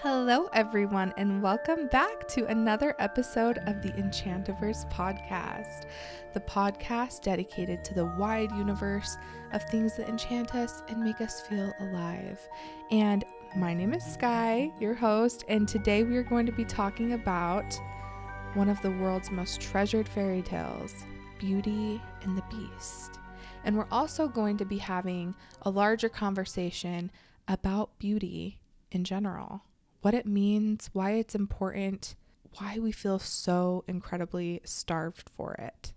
Hello, everyone, and welcome back to another episode of the Enchantiverse podcast, the podcast dedicated to the wide universe of things that enchant us and make us feel alive. And my name is Sky, your host, and today we are going to be talking about one of the world's most treasured fairy tales, Beauty and the Beast. And we're also going to be having a larger conversation about beauty in general. What it means, why it's important, why we feel so incredibly starved for it.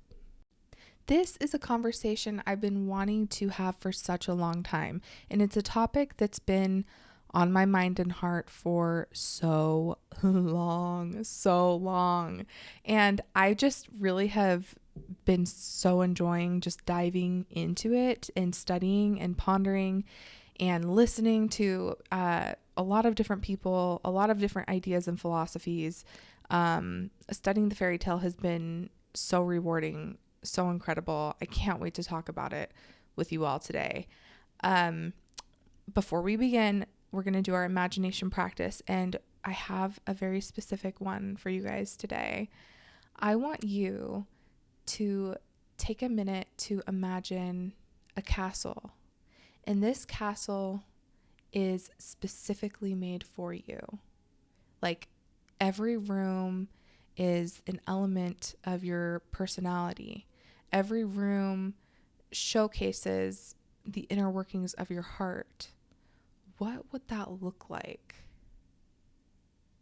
This is a conversation I've been wanting to have for such a long time, and it's a topic that's been on my mind and heart for so long. And I just really have been so enjoying just diving into it and studying and pondering and listening to a lot of different people, a lot of different ideas and philosophies. Studying the fairy tale has been so rewarding, so incredible. I can't wait to talk about it with you all today. Before we begin, we're going to do our imagination practice, and I have a very specific one for you guys today. I want you to take a minute to imagine a castle. And this castle is specifically made for you. Like, every room is an element of your personality. Every room showcases the inner workings of your heart. What would that look like?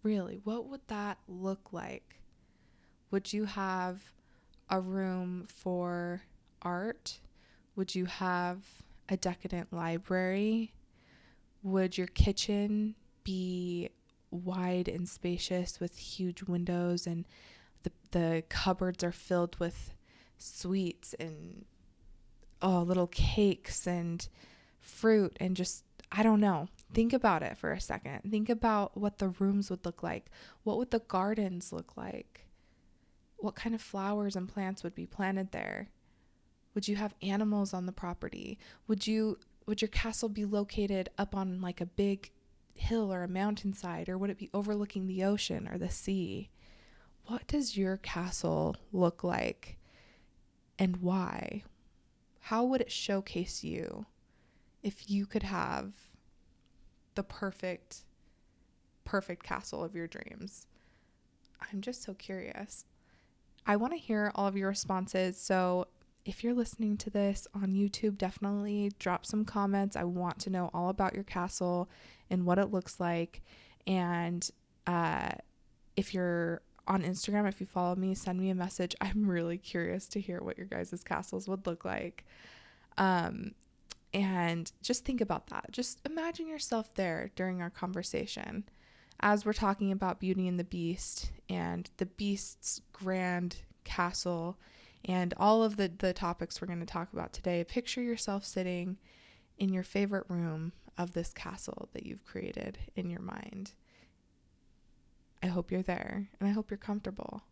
Really, what would that look like? Would you have a room for art? Would you have a decadent library? Would your kitchen be wide and spacious with huge windows, and the cupboards are filled with sweets and little cakes and fruit and just, I don't know. Think about it for a second. Think about what the rooms would look like. What would the gardens look like? What kind of flowers and plants would be planted there? Would you have animals on the property? Would your castle be located up on like a big hill or a mountainside, or would it be overlooking the ocean or the sea? What does your castle look like, and why? How would it showcase you if you could have the perfect castle of your dreams? I'm just so curious. I want to hear all of your responses, so if you're listening to this on YouTube, definitely drop some comments. I want to know all about your castle and what it looks like. And if you're on Instagram, if you follow me, send me a message. I'm really curious to hear what your guys' castles would look like. And just think about that. Just imagine yourself there during our conversation as we're talking about Beauty and the Beast and the Beast's grand castle and all of the topics we're going to talk about today. Picture yourself sitting in your favorite room of this castle that you've created in your mind. I hope you're there, and I hope you're comfortable.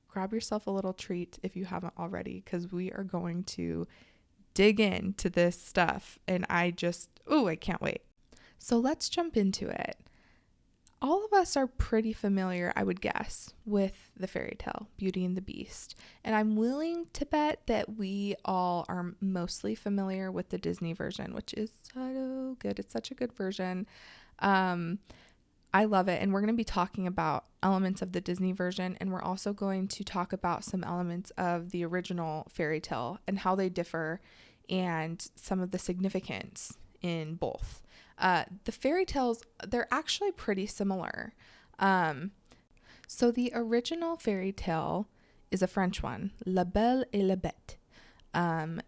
Grab yourself a little treat if you haven't already, because we are going to dig into this stuff, and I can't wait. So let's jump into it. All of us are pretty familiar, I would guess, with the fairy tale, Beauty and the Beast. And I'm willing to bet that we all are mostly familiar with the Disney version, which is so good. It's such a good version. I love it. And we're going to be talking about elements of the Disney version. And we're also going to talk about some elements of the original fairy tale and how they differ and some of the significance in both. The fairy tales, they're actually pretty similar. So the original fairy tale is a French one, La Belle et la Bête.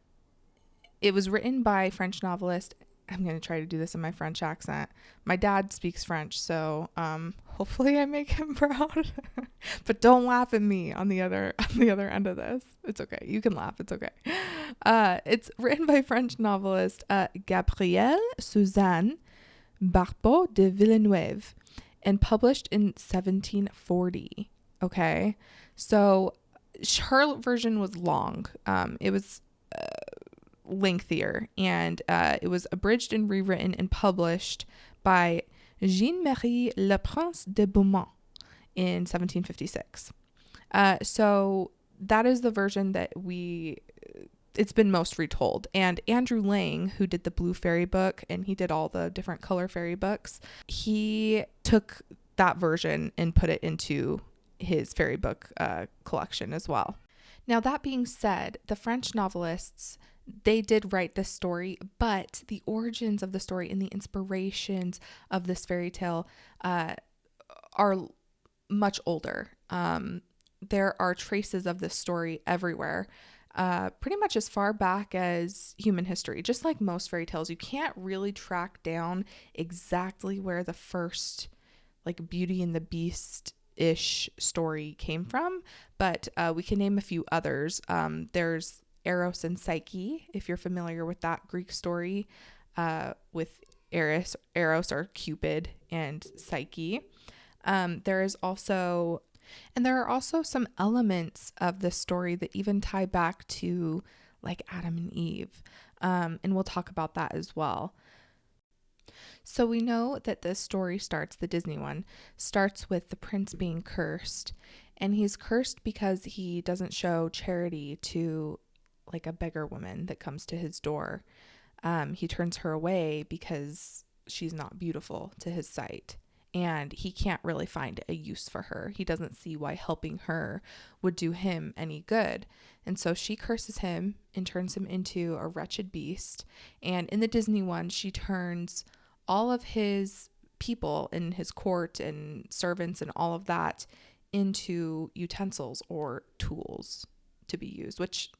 It was written by French novelist. I'm going to try to do this in my French accent. My dad speaks French, so hopefully I make him proud. But don't laugh at me on the other end of this. It's okay. You can laugh. It's okay. It's written by French novelist Gabrielle Suzanne Barbeau de Villeneuve and published in 1740. Okay, so her version was long. It was lengthier, and it was abridged and rewritten and published by Jean-Marie Le Prince de Beaumont in 1756. So that is the version that it's been most retold. And Andrew Lang, who did the Blue Fairy book, and he did all the different color fairy books, he took that version and put it into his fairy book collection as well. Now, that being said, the French novelists, they did write this story, but the origins of the story and the inspirations of this fairy tale are much older. There are traces of this story everywhere, pretty much as far back as human history. Just like most fairy tales, you can't really track down exactly where the first like Beauty and the Beast ish story came from, but we can name a few others. There's Eros and Psyche, if you're familiar with that Greek story, with Eros or Cupid and Psyche. There are also some elements of this story that even tie back to like Adam and Eve. And we'll talk about that as well. So we know that this story the Disney one, starts with the prince being cursed. And he's cursed because he doesn't show charity to like a beggar woman that comes to his door. He turns her away because she's not beautiful to his sight. And he can't really find a use for her. He doesn't see why helping her would do him any good. And so she curses him and turns him into a wretched beast. And in the Disney one, she turns all of his people in his court and servants and all of that into utensils or tools to be used, which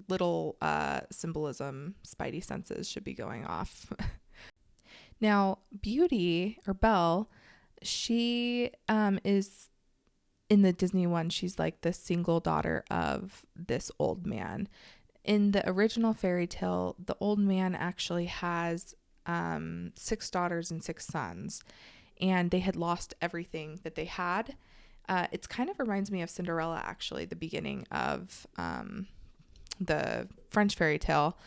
little symbolism, spidey senses should be going off. Now, Beauty, or Belle, she is, in the Disney one, she's like the single daughter of this old man. In the original fairy tale, the old man actually has 6 daughters and 6 sons, and they had lost everything that they had. It kind of reminds me of Cinderella, actually, the beginning of the French fairy tale.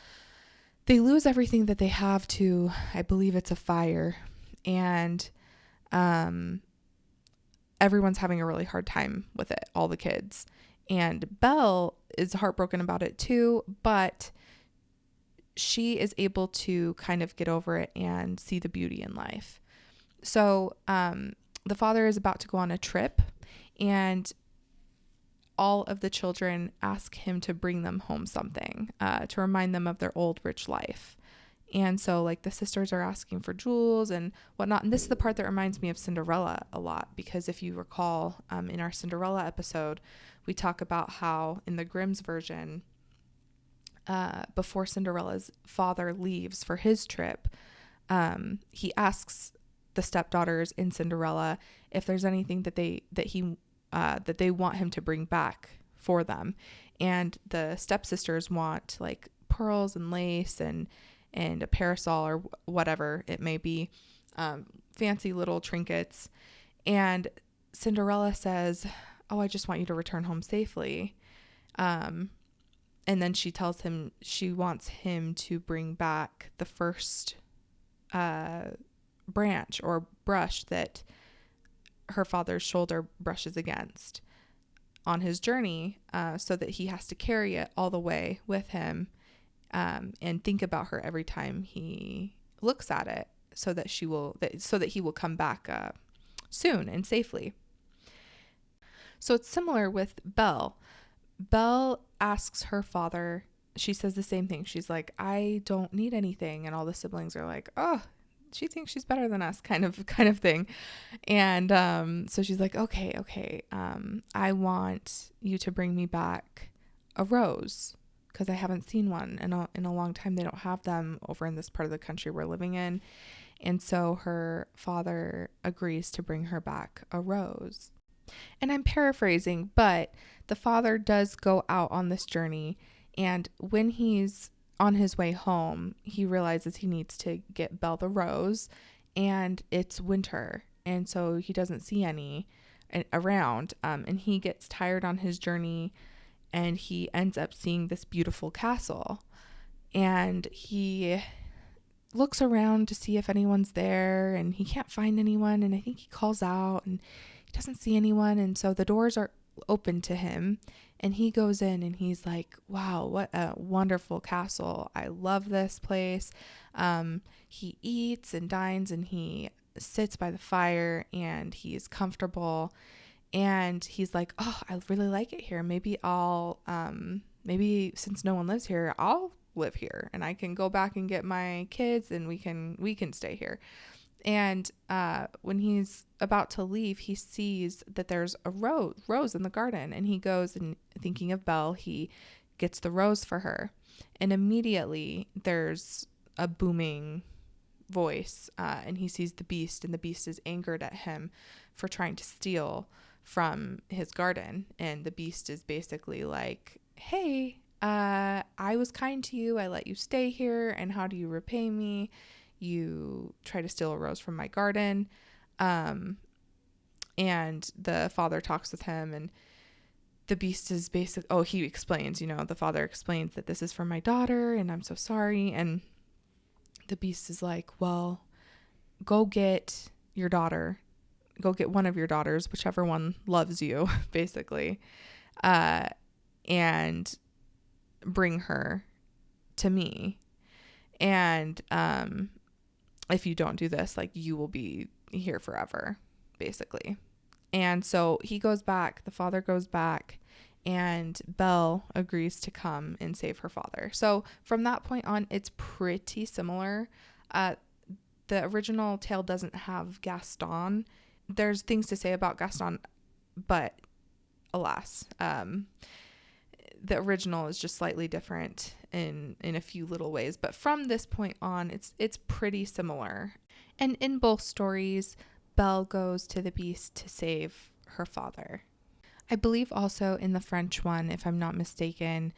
They lose everything that they have to, I believe it's a fire, and everyone's having a really hard time with it, all the kids. And Belle is heartbroken about it too, but she is able to kind of get over it and see the beauty in life. So the father is about to go on a trip, and all of the children ask him to bring them home something to remind them of their old rich life. And so like the sisters are asking for jewels and whatnot. And this is the part that reminds me of Cinderella a lot, because if you recall in our Cinderella episode, we talk about how in the Grimm's version, before Cinderella's father leaves for his trip, he asks the stepdaughters in Cinderella if there's anything that they want him to bring back for them. And the stepsisters want like pearls and lace and a parasol or whatever it may be, fancy little trinkets. And Cinderella says, "Oh, I just want you to return home safely." And then she tells him she wants him to bring back the first branch or brush that her father's shoulder brushes against on his journey, so that he has to carry it all the way with him, and think about her every time he looks at it, so that he will come back soon and safely. So it's similar with Belle. Belle asks her father, she says the same thing. She's like, "I don't need anything." And all the siblings are like, "Oh, she thinks she's better than us," kind of thing. And so she's like, okay, I want you to bring me back a rose, because I haven't seen one in a long time. They don't have them over in this part of the country we're living in. And so her father agrees to bring her back a rose. And I'm paraphrasing, but the father does go out on this journey, and when he's on his way home, he realizes he needs to get Belle the rose, and it's winter, and so he doesn't see any around, and he gets tired on his journey, and he ends up seeing this beautiful castle, and he looks around to see if anyone's there, and he can't find anyone, and I think he calls out and he doesn't see anyone, and so the doors are open to him, and he goes in and he's like, wow, what a wonderful castle. I love this place. He eats and dines and he sits by the fire and he's comfortable, and he's like, oh, I really like it here. Maybe maybe since no one lives here, I'll live here and I can go back and get my kids and we can stay here. And when he's about to leave, he sees that there's a rose in the garden, and he goes, and thinking of Belle, he gets the rose for her. And immediately there's a booming voice, and he sees the beast, and the beast is angered at him for trying to steal from his garden. And the beast is basically like, hey, I was kind to you. I let you stay here. And how do you repay me? You try to steal a rose from my garden. And the father talks with him, and the beast is he explains, the father explains that this is for my daughter and I'm so sorry. And the beast is like, well, go get your daughter. Go get one of your daughters, whichever one loves you, basically. And bring her to me. And, if you don't do this, like, you will be here forever, basically. And so he goes back, the father goes back, and Belle agrees to come and save her father. So from that point on, it's pretty similar. The original tale doesn't have Gaston. There's things to say about Gaston, but alas, the original is just slightly different in a few little ways. But from this point on, it's pretty similar. And in both stories, Belle goes to the beast to save her father. I believe also in the French one, if I'm not mistaken,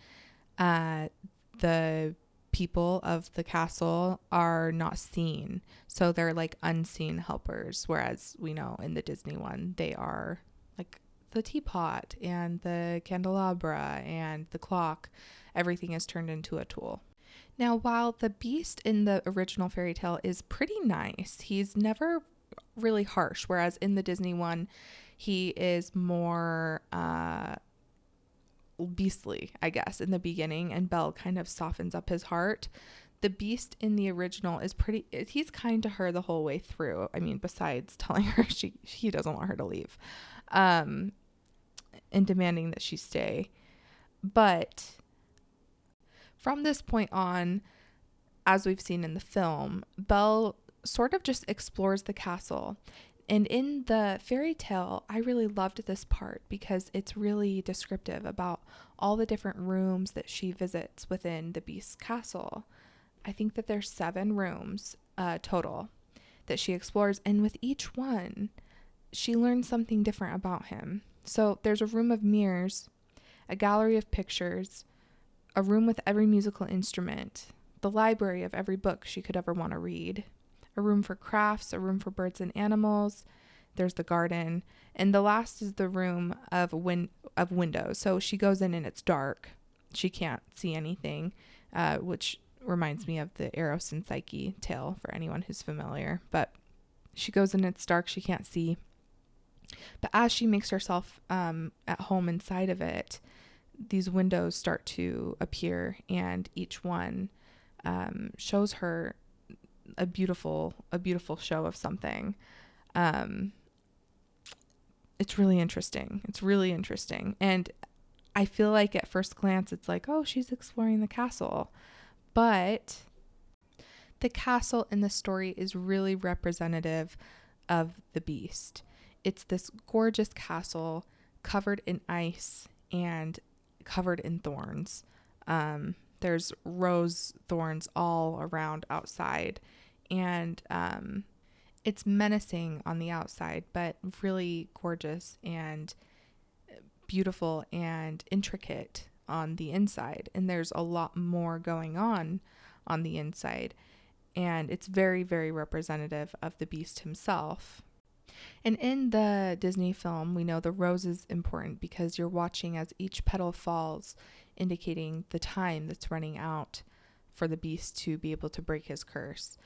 the people of the castle are not seen. So they're like unseen helpers. Whereas we know in the Disney one, they are like the teapot and the candelabra and the clock. Everything is turned into a tool. Now, while the beast in the original fairy tale is pretty nice, he's never really harsh. Whereas in the Disney one, he is more beastly, I guess, in the beginning, and Belle kind of softens up his heart. The beast in the original is he's kind to her the whole way through. I mean, besides telling her he doesn't want her to leave, and demanding that she stay. But from this point on, as we've seen in the film, Belle sort of just explores the castle. And in the fairy tale, I really loved this part because it's really descriptive about all the different rooms that she visits within the beast's castle. I think that there's 7 rooms total that she explores, and with each one, she learns something different about him. So there's a room of mirrors, a gallery of pictures, a room with every musical instrument, the library of every book she could ever want to read, a room for crafts, a room for birds and animals. There's the garden, and the last is the room of windows. So she goes in and it's dark. She can't see anything, which reminds me of the Eros and Psyche tale for anyone who's familiar. But she goes in, it's dark, she can't see. But as she makes herself at home inside of it, these windows start to appear, and each one shows her a beautiful show of something. It's really interesting. And I feel like at first glance, it's like, oh, she's exploring the castle. But the castle in the story is really representative of the beast. It's this gorgeous castle covered in ice and covered in thorns. There's rose thorns all around outside, and it's menacing on the outside, but really gorgeous and beautiful and intricate on the inside. And there's a lot more going on the inside, and it's very, very representative of the beast himself. And in the Disney film, we know the rose is important because you're watching as each petal falls, indicating the time that's running out for the beast to be able to break his curse.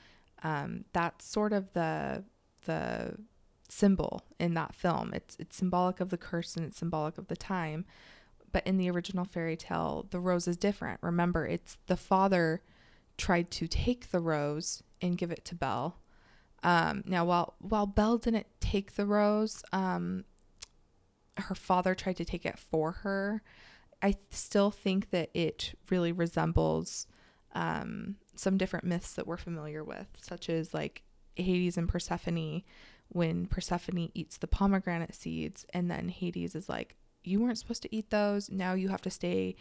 That's sort of the symbol in that film. It's symbolic of the curse and it's symbolic of the time. But in the original fairy tale, the rose is different. Remember, it's the father tried to take the rose and give it to Belle. Now, while Belle didn't take the rose, her father tried to take it for her. I still think that it really resembles some different myths that we're familiar with, such as like Hades and Persephone, when Persephone eats the pomegranate seeds, and then Hades is like, you weren't supposed to eat those. Now you have to stay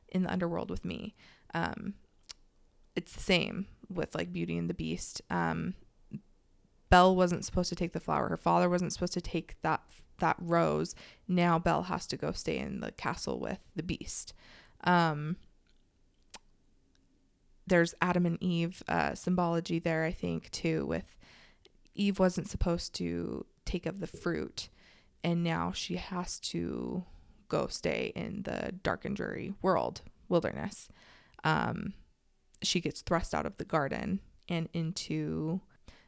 in the underworld with me. It's the same with like Beauty and the Beast. Belle wasn't supposed to take the flower. Her father wasn't supposed to take that rose. Now Belle has to go stay in the castle with the Beast. There's Adam and Eve symbology there, I think, too, with Eve wasn't supposed to take of the fruit, and now she has to go stay in the dark and dreary wilderness. She gets thrust out of the garden and into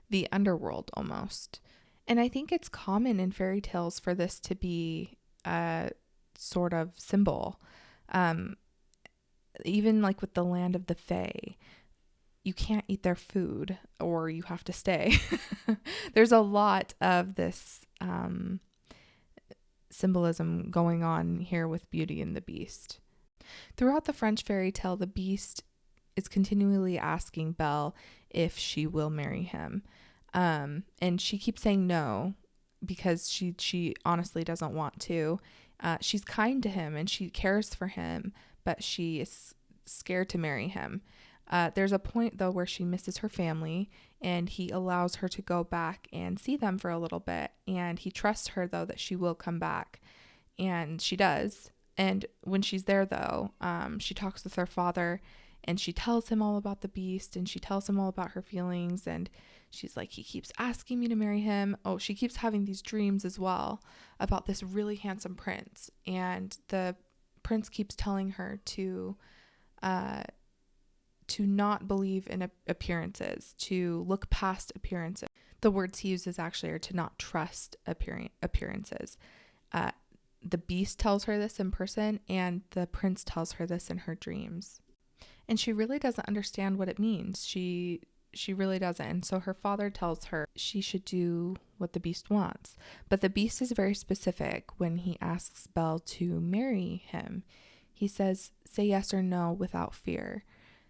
the underworld almost. And I think it's common in fairy tales for this to be a sort of symbol. Even like with the land of the Fae, you can't eat their food or you have to stay. There's a lot of this symbolism going on here with Beauty and the Beast. Throughout the French fairy tale, the Beast is continually asking Belle if she will marry him. And she keeps saying no because she honestly doesn't want to. She's kind to him and she cares for him, but she is scared to marry him. There's a point, though, where she misses her family and he allows her to go back and see them for a little bit. And he trusts her, though, that she will come back. And she does. And when she's there, though, she talks with her father and she tells him all about the Beast and she tells him all about her feelings. And she's like, he keeps asking me to marry him. Oh, she keeps having these dreams as well about this really handsome prince. And the prince keeps telling her to not believe in appearances, to look past appearances. The words he uses actually are to not trust appearances. The Beast tells her this in person, and the prince tells her this in her dreams. And she really doesn't understand what it means. She really doesn't. And so her father tells her she should do what the Beast wants. But the Beast is very specific when he asks Belle to marry him. He says, say yes or no without fear.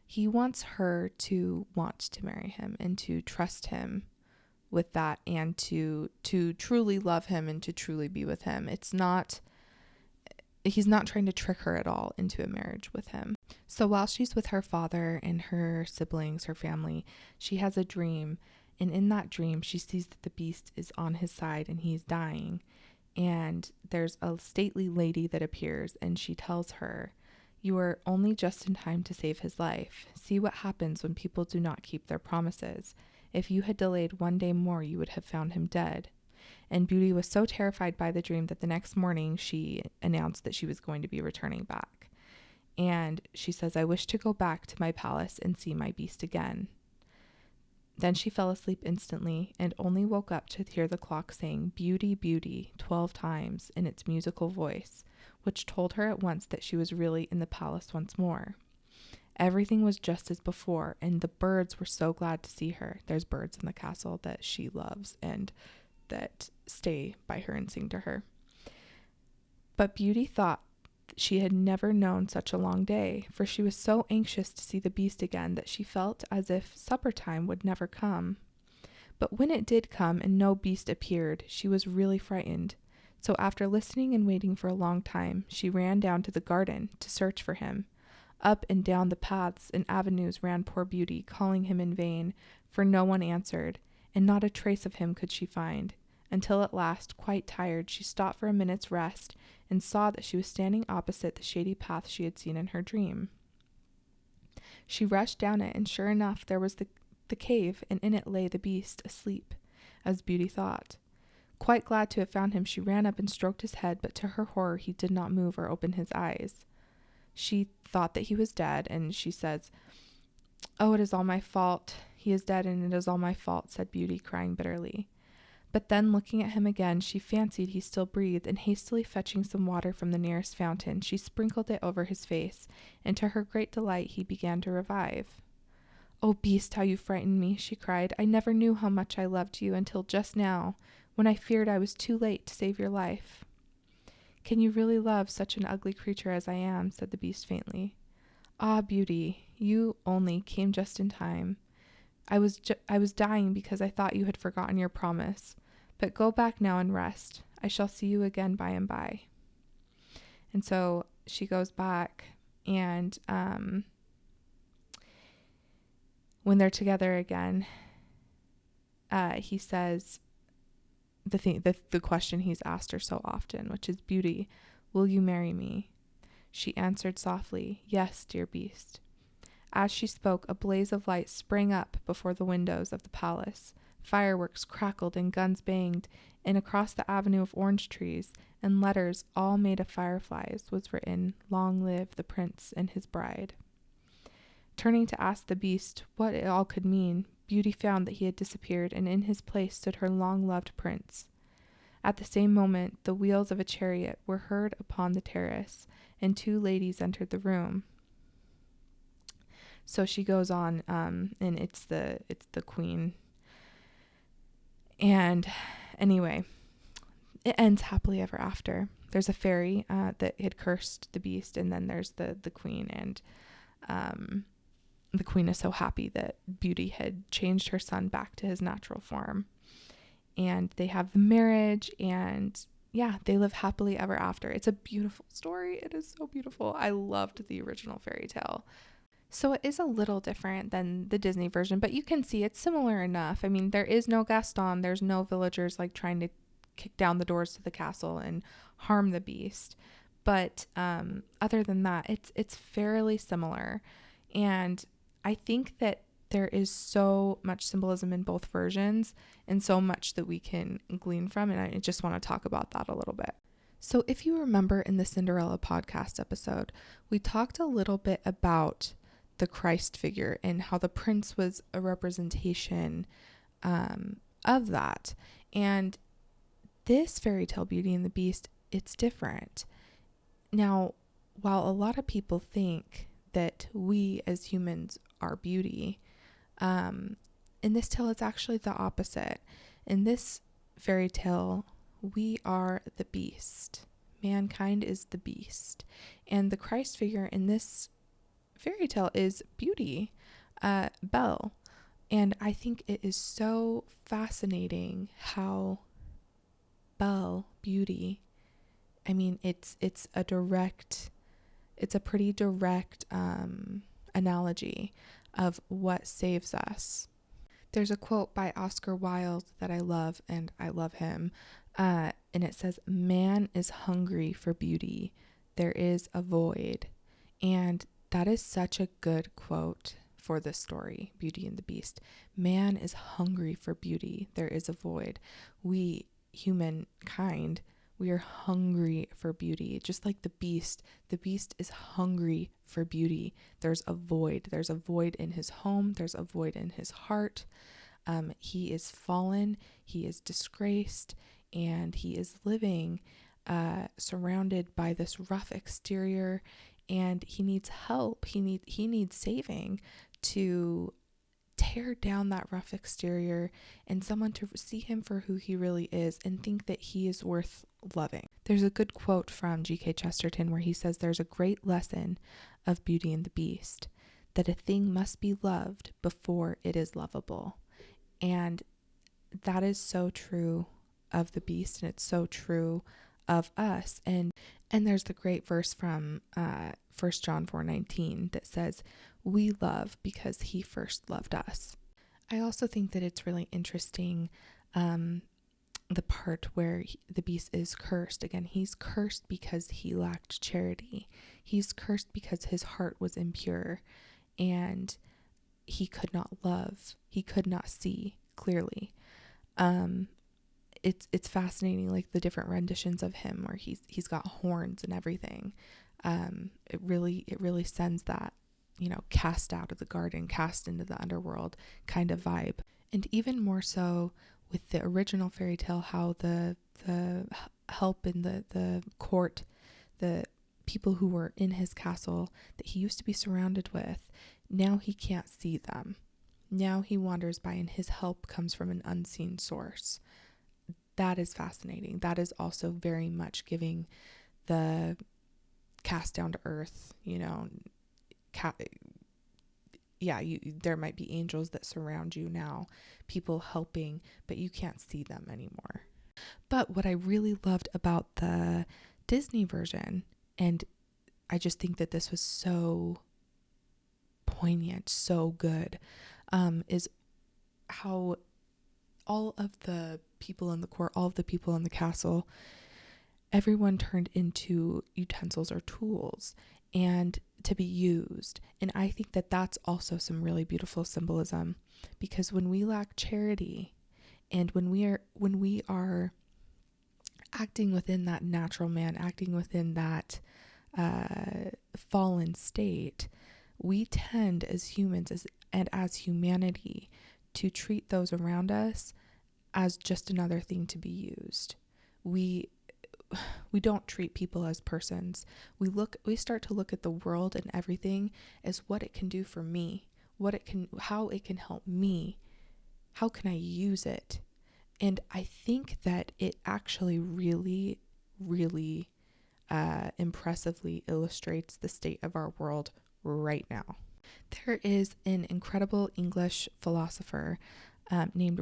He wants her to want to marry him and to trust him with that and to truly love him and to truly be with him. He's not trying to trick her at all into a marriage with him. So while she's with her father and her siblings, her family, she has a dream. And in that dream, she sees that the Beast is on his side and he's dying. And there's a stately lady that appears and she tells her, you are only just in time to save his life. See what happens when people do not keep their promises. If you had delayed one day more, you would have found him dead. And Beauty was so terrified by the dream that the next morning she announced that she was going to be returning back. And she says, I wish to go back to my palace and see my Beast again. Then she fell asleep instantly and only woke up to hear the clock saying, Beauty, Beauty, 12 times in its musical voice, which told her at once that she was really in the palace once more. Everything was just as before, and the birds were so glad to see her. There's birds in the castle that she loves and that stay by her and sing to her. But Beauty thought she had never known such a long day, for she was so anxious to see the Beast again that she felt as if supper time would never come. But when it did come and no Beast appeared, she was really frightened. So after listening and waiting for a long time, she ran down to the garden to search for him. Up and down the paths and avenues ran poor Beauty, calling him in vain, for no one answered, and not a trace of him could she find, until at last, quite tired, she stopped for a minute's rest and saw that she was standing opposite the shady path she had seen in her dream. She rushed down it, and sure enough, there was the cave, and in it lay the Beast, asleep, as Beauty thought. Quite glad to have found him, she ran up and stroked his head, but to her horror he did not move or open his eyes. She thought that he was dead, and she says, "Oh, it is all my fault. He is dead, and it is all my fault," said Beauty, crying bitterly. But then, looking at him again, she fancied he still breathed, and hastily fetching some water from the nearest fountain, she sprinkled it over his face, and to her great delight he began to revive. "Oh, beast, how you frightened me," she cried. "I never knew how much I loved you until just now, when I feared I was too late to save your life." "Can you really love such an ugly creature as I am?" said the beast faintly. "Ah, Beauty, you only came just in time. I was dying because I thought you had forgotten your promise. But go back now and rest. I shall see you again by and by." And so she goes back, and when they're together again, he says the question he's asked her so often, which is, "Beauty, will you marry me?" She answered softly, "Yes, dear beast." As she spoke, a blaze of light sprang up before the windows of the palace. Fireworks crackled and guns banged, and across the avenue of orange trees, in letters all made of fireflies, was written, "Long live the prince and his bride." Turning to ask the beast what it all could mean, Beauty found that he had disappeared, and in his place stood her long-loved prince. At the same moment, the wheels of a chariot were heard upon the terrace, and two ladies entered the room. So she goes on, and it's the queen. And anyway, it ends happily ever after. There's a fairy that had cursed the beast, and then there's the queen, and the queen is so happy that Beauty had changed her son back to his natural form. And they have the marriage, and yeah, they live happily ever after. It's a beautiful story. It is so beautiful. I loved the original fairy tale. So it is a little different than the Disney version, but you can see it's similar enough. I mean, there is no Gaston. There's no villagers like trying to kick down the doors to the castle and harm the beast. But other than that, it's fairly similar. And I think that there is so much symbolism in both versions, and so much that we can glean from. And I just want to talk about that a little bit. So if you remember in the Cinderella podcast episode, we talked a little bit about the Christ figure and how the prince was a representation of that. And this fairy tale, Beauty and the Beast, it's different. Now, while a lot of people think that we as humans are beauty, in this tale, it's actually the opposite. In this fairy tale, we are the beast. Mankind is the beast. And the Christ figure in this fairy tale is Beauty, Belle. And I think it is so fascinating how Belle, Beauty, I mean, it's a pretty direct analogy of what saves us. There's a quote by Oscar Wilde that I love, and I love him, and it says, "Man is hungry for beauty. There is a void." And that is such a good quote for this story, Beauty and the Beast. Man is hungry for beauty. There is a void. We, humankind, we are hungry for beauty. Just like the beast is hungry for beauty. There's a void. There's a void in his home. There's a void in his heart. He is fallen. He is disgraced. And he is living surrounded by this rough exterior, and he needs help. He needs saving to tear down that rough exterior, and someone to see him for who he really is and think that he is worth loving. There's a good quote from G.K. Chesterton where he says, "There's a great lesson of Beauty and the Beast, that a thing must be loved before it is lovable." And that is so true of the beast, and it's so true of us. And there's the great verse from 1 John 4:19 that says, "We love because he first loved us." I also think that it's really interesting the part where the beast is cursed. Again, he's cursed because he lacked charity. He's cursed because his heart was impure, and he could not love. He could not see clearly. It's fascinating, like the different renditions of him where he's got horns and everything. It really sends that cast out of the garden, cast into the underworld kind of vibe. And even more so with the original fairy tale, how the help in the court, the people who were in his castle that he used to be surrounded with, now he can't see them. Now he wanders by and his help comes from an unseen source. That is fascinating. That is also very much giving the cast down to earth, there might be angels that surround you now, people helping, but you can't see them anymore. But what I really loved about the Disney version, and I just think that this was so poignant, so good, is how all of the people in the court, all of the people in the castle, everyone turned into utensils or tools and to be used. And I think that that's also some really beautiful symbolism, because when we lack charity and when we are acting within that natural man, acting within that fallen state, we tend as humans and as humanity to treat those around us as just another thing to be used. We don't treat people as persons. We start to look at the world and everything as what it can do for me, how it can help me, how can I use it? And I think that it actually really, really impressively illustrates the state of our world right now. There is an incredible English philosopher named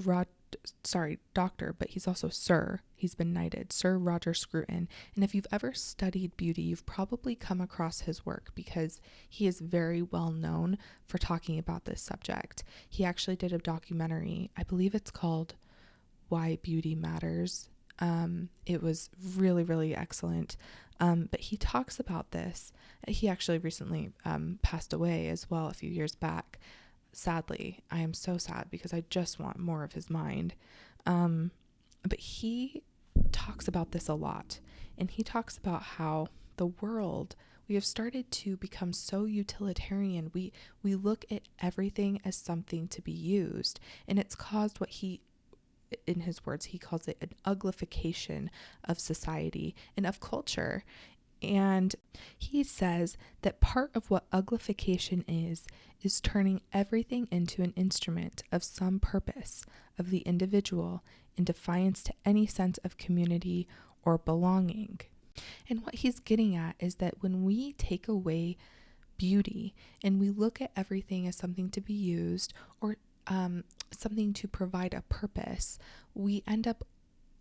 Doctor, but he's also Sir. He's been knighted, Sir Roger Scruton. And if you've ever studied beauty, you've probably come across his work because he is very well known for talking about this subject. He actually did a documentary, I believe it's called Why Beauty Matters. It was really, really excellent. But he talks about this. He actually recently passed away as well a few years back. Sadly, I am so sad because I just want more of his mind. But he talks about this a lot. And he talks about how the world, we have started to become so utilitarian. We look at everything as something to be used. And it's caused what in his words, he calls it an uglification of society and of culture. And he says that part of what uglification is turning everything into an instrument of some purpose of the individual in defiance to any sense of community or belonging. And what he's getting at is that when we take away beauty and we look at everything as something to be used or something to provide a purpose, we end up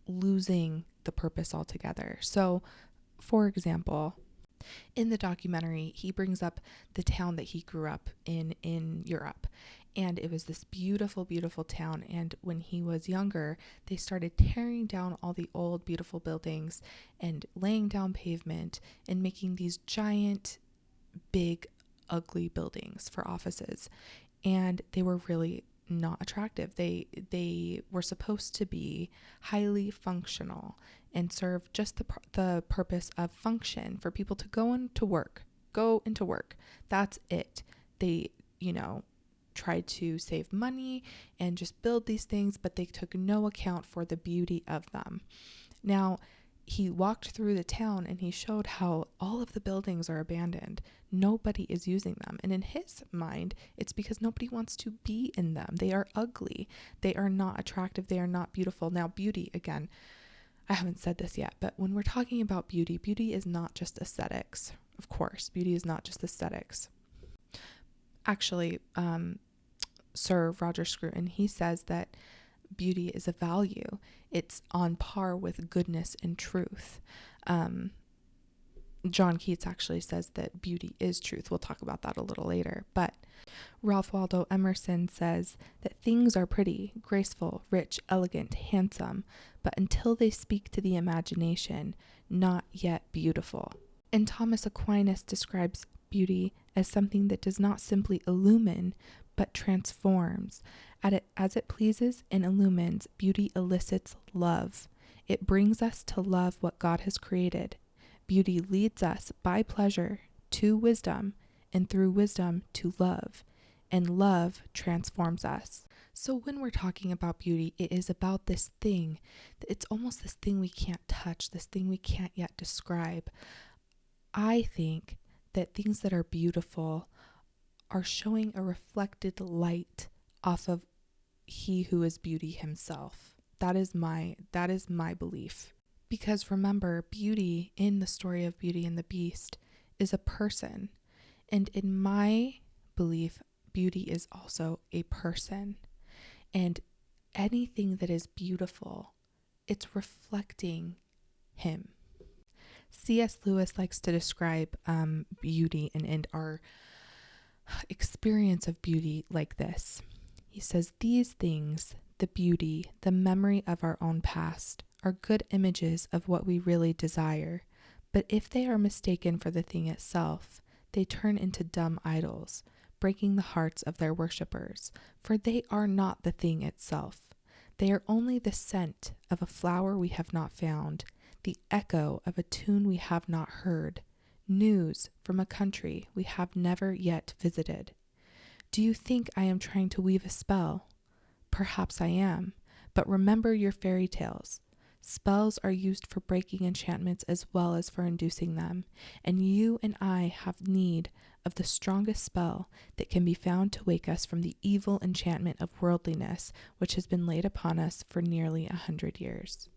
losing the purpose altogether. So, for example, in the documentary, he brings up the town that he grew up in Europe. And it was this beautiful, beautiful town. And when he was younger, they started tearing down all the old, beautiful buildings and laying down pavement and making these giant, big, ugly buildings for offices. And they were really not attractive. They were supposed to be highly functional and serve just the purpose of function for people to go into work. That's it. They, tried to save money and just build these things, but they took no account for the beauty of them. Now, he walked through the town and he showed how all of the buildings are abandoned. Nobody is using them. And in his mind, it's because nobody wants to be in them. They are ugly. They are not attractive. They are not beautiful. Now, beauty, again, I haven't said this yet, but when we're talking about beauty, beauty is not just aesthetics. Of course, beauty is not just aesthetics. Actually, Sir Roger Scruton, he says that beauty is a value. It's on par with goodness and truth. John Keats actually says that beauty is truth. We'll talk about that a little later. But Ralph Waldo Emerson says that things are pretty, graceful, rich, elegant, handsome, but until they speak to the imagination, not yet beautiful. And Thomas Aquinas describes beauty as something that does not simply illumine, but transforms. As it pleases and illumines, beauty elicits love. It brings us to love what God has created. Beauty leads us by pleasure to wisdom and through wisdom to love, and love transforms us. So when we're talking about beauty, it is about this thing. It's almost this thing we can't touch, this thing we can't yet describe. I think that things that are beautiful are showing a reflected light off of he who is beauty himself. That is my belief. Because remember, beauty in the story of Beauty and the Beast is a person. And in my belief, beauty is also a person. And anything that is beautiful, it's reflecting him. C.S. Lewis likes to describe beauty and our experience of beauty like this. He says, these things, the beauty, the memory of our own past, are good images of what we really desire. But if they are mistaken for the thing itself, they turn into dumb idols, breaking the hearts of their worshippers, for they are not the thing itself. They are only the scent of a flower we have not found, the echo of a tune we have not heard, news from a country we have never yet visited. Do you think I am trying to weave a spell? Perhaps I am, but remember your fairy tales. Spells are used for breaking enchantments as well as for inducing them, and you and I have need of the strongest spell that can be found to wake us from the evil enchantment of worldliness which has been laid upon us for nearly 100 years.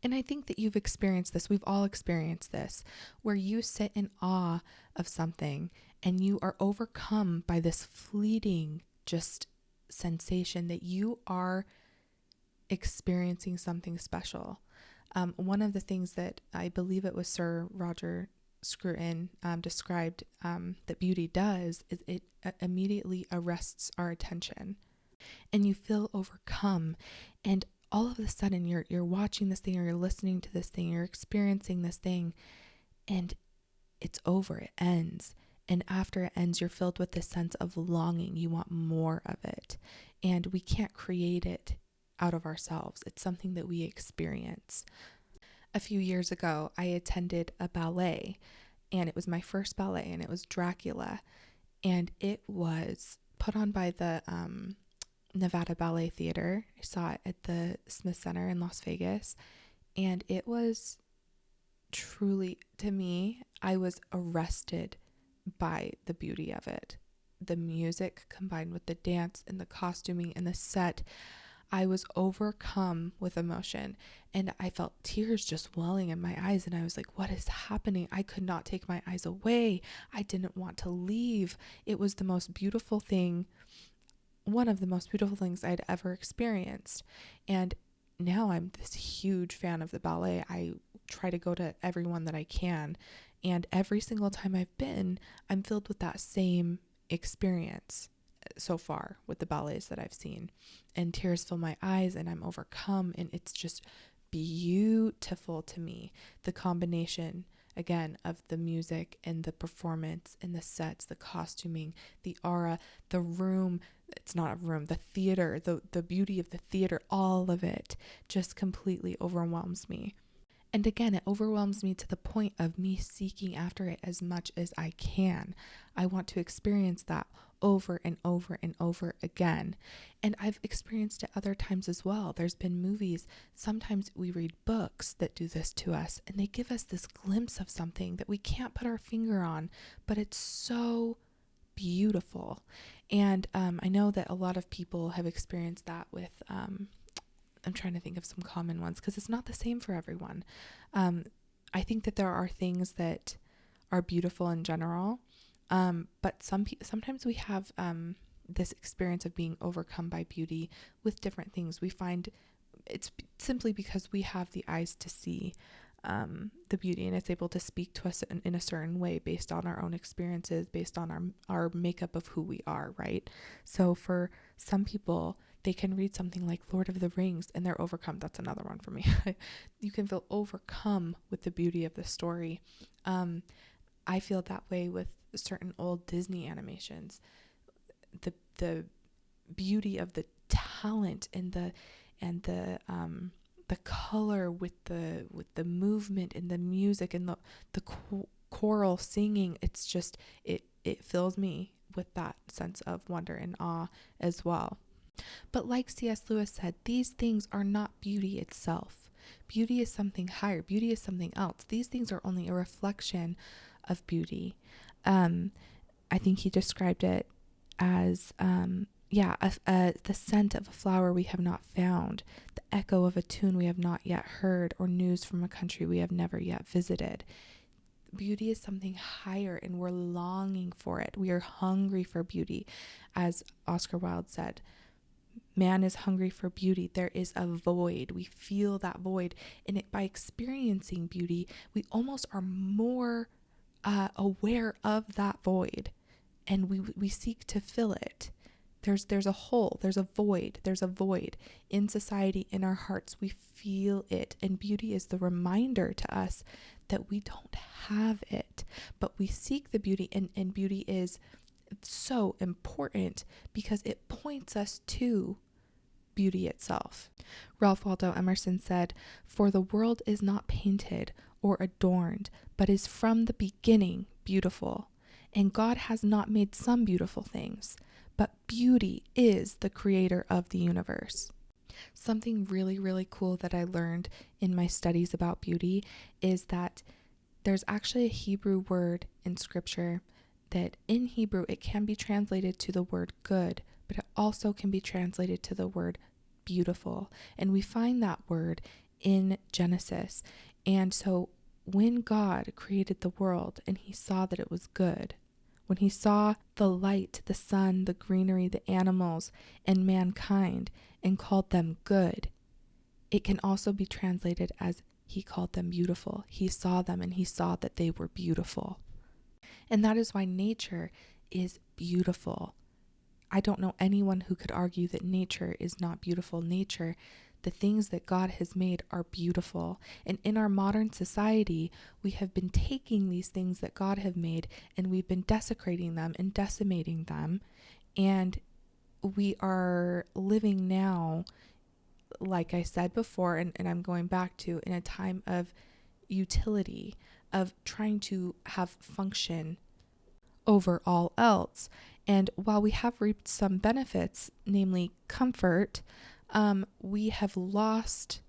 And I think that you've experienced this, we've all experienced this, where you sit in awe of something and you are overcome by this fleeting just sensation that you are experiencing something special. One of the things that I believe it was Sir Roger Scruton described that beauty does is it immediately arrests our attention, and you feel overcome, and all of a sudden you're watching this thing, or you're listening to this thing, you're experiencing this thing, and it's over, it ends. And after it ends, you're filled with this sense of longing. You want more of it, and we can't create it out of ourselves. It's something that we experience. A few years ago, I attended a ballet, and it was my first ballet, and it was Dracula, and it was put on by the Nevada Ballet Theater. I saw it at the Smith Center in Las Vegas, and it was truly, to me, I was arrested by the beauty of it. The music combined with the dance and the costuming and the set, I was overcome with emotion, and I felt tears just welling in my eyes, and I was like, what is happening? I could not take my eyes away. I didn't want to leave. It was the most beautiful thing, one of the most beautiful things I'd ever experienced. And now I'm this huge fan of the ballet. I try to go to every one that I can, and every single time I've been, I'm filled with that same experience so far with the ballets that I've seen, and tears fill my eyes, and I'm overcome, and it's just beautiful to me. The combination, again, of the music and the performance and the sets, the costuming, the aura, the room, it's not a room, the theater, the beauty of the theater, all of it just completely overwhelms me. And again, it overwhelms me to the point of me seeking after it as much as I can. I want to experience that over and over and over again. And I've experienced it other times as well. There's been movies. Sometimes we read books that do this to us, and they give us this glimpse of something that we can't put our finger on, but it's so beautiful. And I know that a lot of people have experienced that with I'm trying to think of some common ones, because it's not the same for everyone. I think that there are things that are beautiful in general, but sometimes we have this experience of being overcome by beauty with different things. We find it's simply because we have the eyes to see the beauty, and it's able to speak to us in a certain way based on our own experiences, based on our makeup of who we are, right? So for some people, they can read something like Lord of the Rings and they're overcome. That's another one for me. You can feel overcome with the beauty of the story. I feel that way with certain old Disney animations. The beauty of the talent and the color with the movement and the music and the choral singing, it's just, it it fills me with that sense of wonder and awe as well. But like C.S. Lewis said, these things are not beauty itself. Beauty is something higher. Beauty is something else. These things are only a reflection of beauty. I think he described it as, the scent of a flower we have not found, the echo of a tune we have not yet heard, or news from a country we have never yet visited. Beauty is something higher, and we're longing for it. We are hungry for beauty. As Oscar Wilde said, man is hungry for beauty. There is a void. We feel that void. And by experiencing beauty, we almost are more aware of that void. And we seek to fill it. There's a hole, there's a void in society, in our hearts. We feel it. And beauty is the reminder to us that we don't have it, but we seek the beauty, and beauty is so important because it points us to beauty itself. Ralph Waldo Emerson said, "For the world is not painted or adorned, but is from the beginning beautiful. And God has not made some beautiful things, but beauty is the creator of the universe." Something really, really cool that I learned in my studies about beauty is that there's actually a Hebrew word in scripture that in Hebrew it can be translated to the word good, but it also can be translated to the word beautiful. And we find that word in Genesis. And so when God created the world and he saw that it was good, when he saw the light, the sun, the greenery, the animals, and mankind, and called them good, it can also be translated as he called them beautiful. He saw them and he saw that they were beautiful. And that is why nature is beautiful. I don't know anyone who could argue that nature is not beautiful. Nature, the things that God has made, are beautiful. And in our modern society, we have been taking these things that God have made and we've been desecrating them and decimating them. And we are living now, like I said before, and I'm going back to, in a time of utility, of trying to have function over all else. And while we have reaped some benefits, namely comfort, we have lost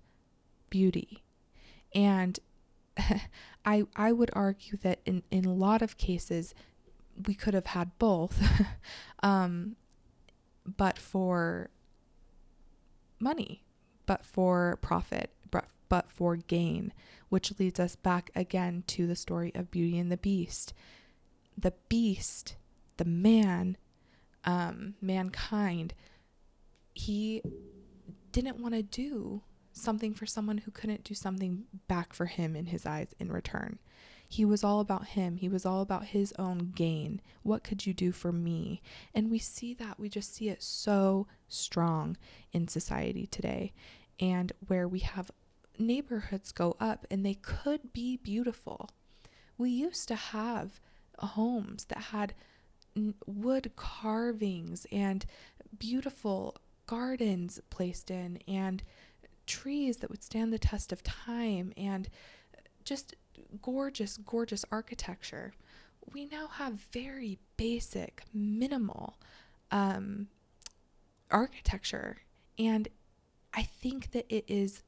beauty. And I would argue that in a lot of cases, we could have had both, but for money, but for profit, but for gain, which leads us back again to the story of Beauty and the Beast. The beast, the man, mankind, he didn't want to do something for someone who couldn't do something back for him in his eyes in return. He was all about him. He was all about his own gain. What could you do for me? And we see that. We just see it so strong in society today, and where we have neighborhoods go up and they could be beautiful. We used to have homes that had wood carvings and beautiful gardens placed in, and trees that would stand the test of time, and just gorgeous, gorgeous architecture. We now have very basic, minimal architecture, and I think that it is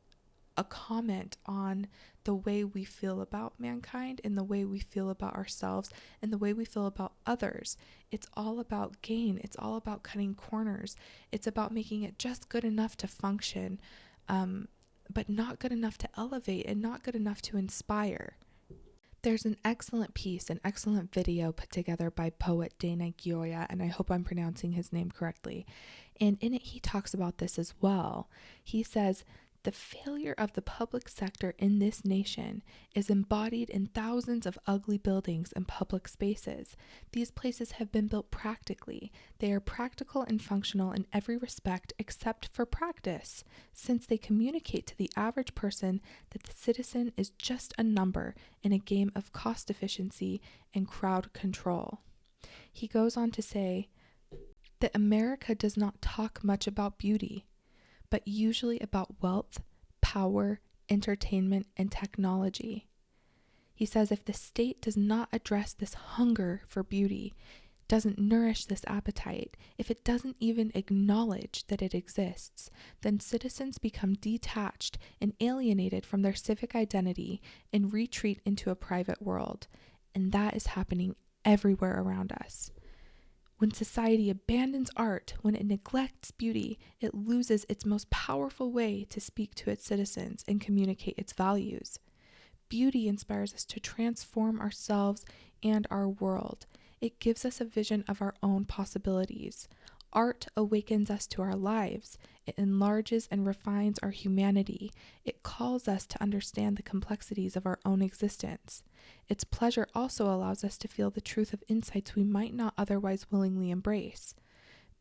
a comment on the way we feel about mankind and the way we feel about ourselves and the way we feel about others. It's all about gain. It's all about cutting corners. It's about making it just good enough to function, but not good enough to elevate and not good enough to inspire. There's an excellent piece, an excellent video put together by poet Dana Gioia, and I hope I'm pronouncing his name correctly. And in it, he talks about this as well. He says, "The failure of the public sector in this nation is embodied in thousands of ugly buildings and public spaces. These places have been built practically. They are practical and functional in every respect except for practice, since they communicate to the average person that the citizen is just a number in a game of cost efficiency and crowd control." He goes on to say that America does not talk much about beauty, but usually about wealth, power, entertainment, and technology. He says if the state does not address this hunger for beauty, doesn't nourish this appetite, if it doesn't even acknowledge that it exists, then citizens become detached and alienated from their civic identity and retreat into a private world. And that is happening everywhere around us. When society abandons art, when it neglects beauty, it loses its most powerful way to speak to its citizens and communicate its values. Beauty inspires us to transform ourselves and our world. It gives us a vision of our own possibilities. Art awakens us to our lives. It enlarges and refines our humanity. It calls us to understand the complexities of our own existence. Its pleasure also allows us to feel the truth of insights we might not otherwise willingly embrace.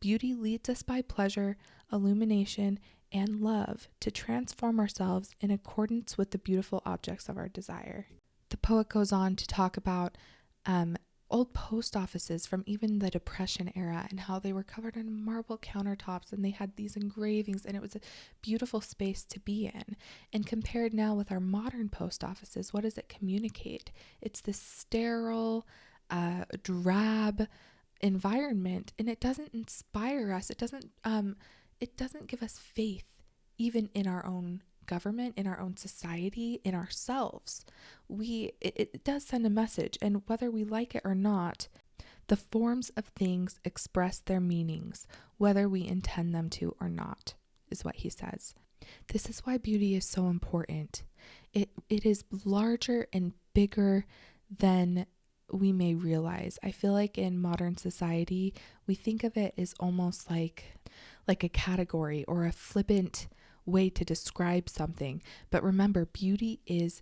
Beauty leads us by pleasure, illumination, and love to transform ourselves in accordance with the beautiful objects of our desire. The poet goes on to talk about old post offices from even the Depression era and how they were covered in marble countertops and they had these engravings, and it was a beautiful space to be in. And compared now with our modern post offices, what does it communicate? It's this sterile, drab environment, and it doesn't inspire us. It doesn't give us faith even in our own government, in our own society, in ourselves. It does send a message, and whether we like it or not, the forms of things express their meanings, whether we intend them to or not, is what he says. This is why beauty is so important. It is larger and bigger than we may realize. I feel like in modern society, we think of it as almost like a category or a flippant way to describe something. But remember, beauty is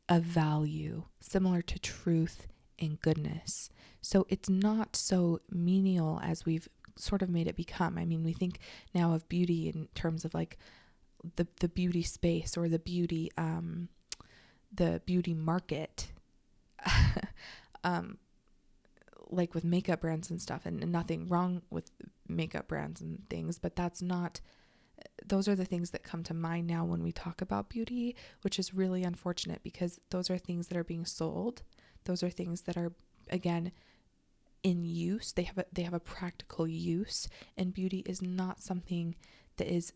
a value similar to truth and goodness. So it's not so menial as we've sort of made it become. I mean, we think now of beauty in terms of like the beauty space or the beauty market, like with makeup brands and stuff, and nothing wrong with makeup brands and things, but those are the things that come to mind now when we talk about beauty, which is really unfortunate because those are things that are being sold. Those are things that are, again, in use. They have a practical use, and beauty is not something that is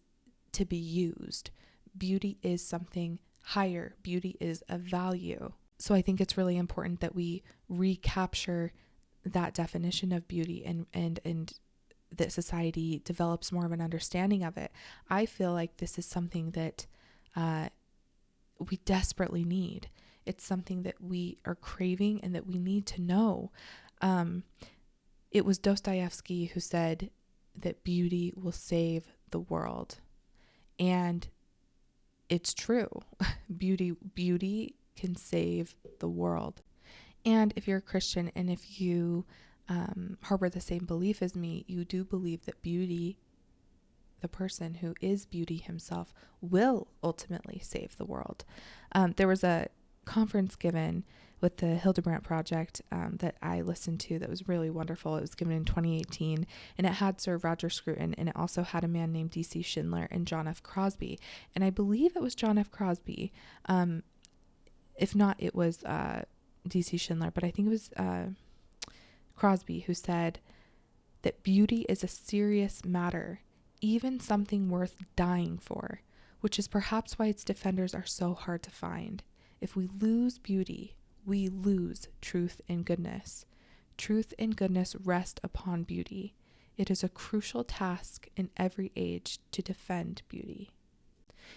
to be used. Beauty is something higher. Beauty is a value. So I think it's really important that we recapture that definition of beauty and that society develops more of an understanding of it. I feel like this is something that we desperately need. It's something that we are craving and that we need to know. It was Dostoevsky who said that beauty will save the world. And it's true. Beauty can save the world. And if you're a Christian and if you harbor the same belief as me, you do believe that beauty, the person who is beauty himself, will ultimately save the world. There was a conference given with the Hildebrandt Project that I listened to that was really wonderful. It was given in 2018, and it had Sir Roger Scruton, and it also had a man named D.C. Schindler and John F. Crosby. And I believe it was John F. Crosby. If not, it was D.C. Schindler, but I think it was Crosby who said that beauty is a serious matter, even something worth dying for, which is perhaps why its defenders are so hard to find. If we lose beauty, we lose truth and goodness. Truth and goodness rest upon beauty. It is a crucial task in every age to defend beauty.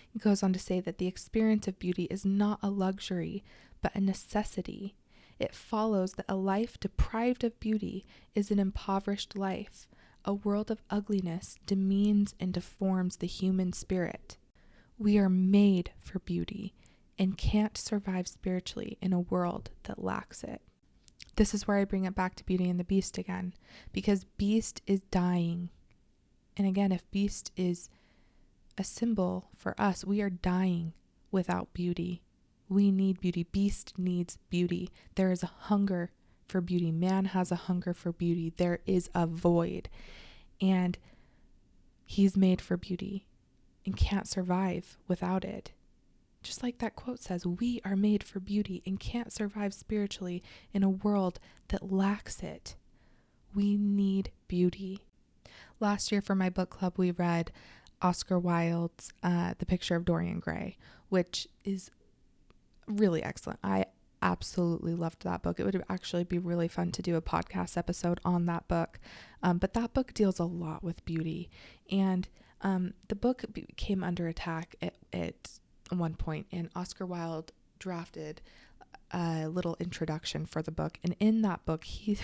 He goes on to say that the experience of beauty is not a luxury, but a necessity. It follows that a life deprived of beauty is an impoverished life. A world of ugliness demeans and deforms the human spirit. We are made for beauty and can't survive spiritually in a world that lacks it. This is where I bring it back to Beauty and the Beast again, because Beast is dying. And again, if Beast is a symbol for us, we are dying without beauty. We need beauty. Beast needs beauty. There is a hunger for beauty. Man has a hunger for beauty. There is a void, and he's made for beauty and can't survive without it. Just like that quote says, we are made for beauty and can't survive spiritually in a world that lacks it. We need beauty. Last year for my book club, we read Oscar Wilde's The Picture of Dorian Gray, which is really excellent. I absolutely loved that book. It would actually be really fun to do a podcast episode on that book. But that book deals a lot with beauty. And the book came under attack at one point, and Oscar Wilde drafted a little introduction for the book. And in that book, he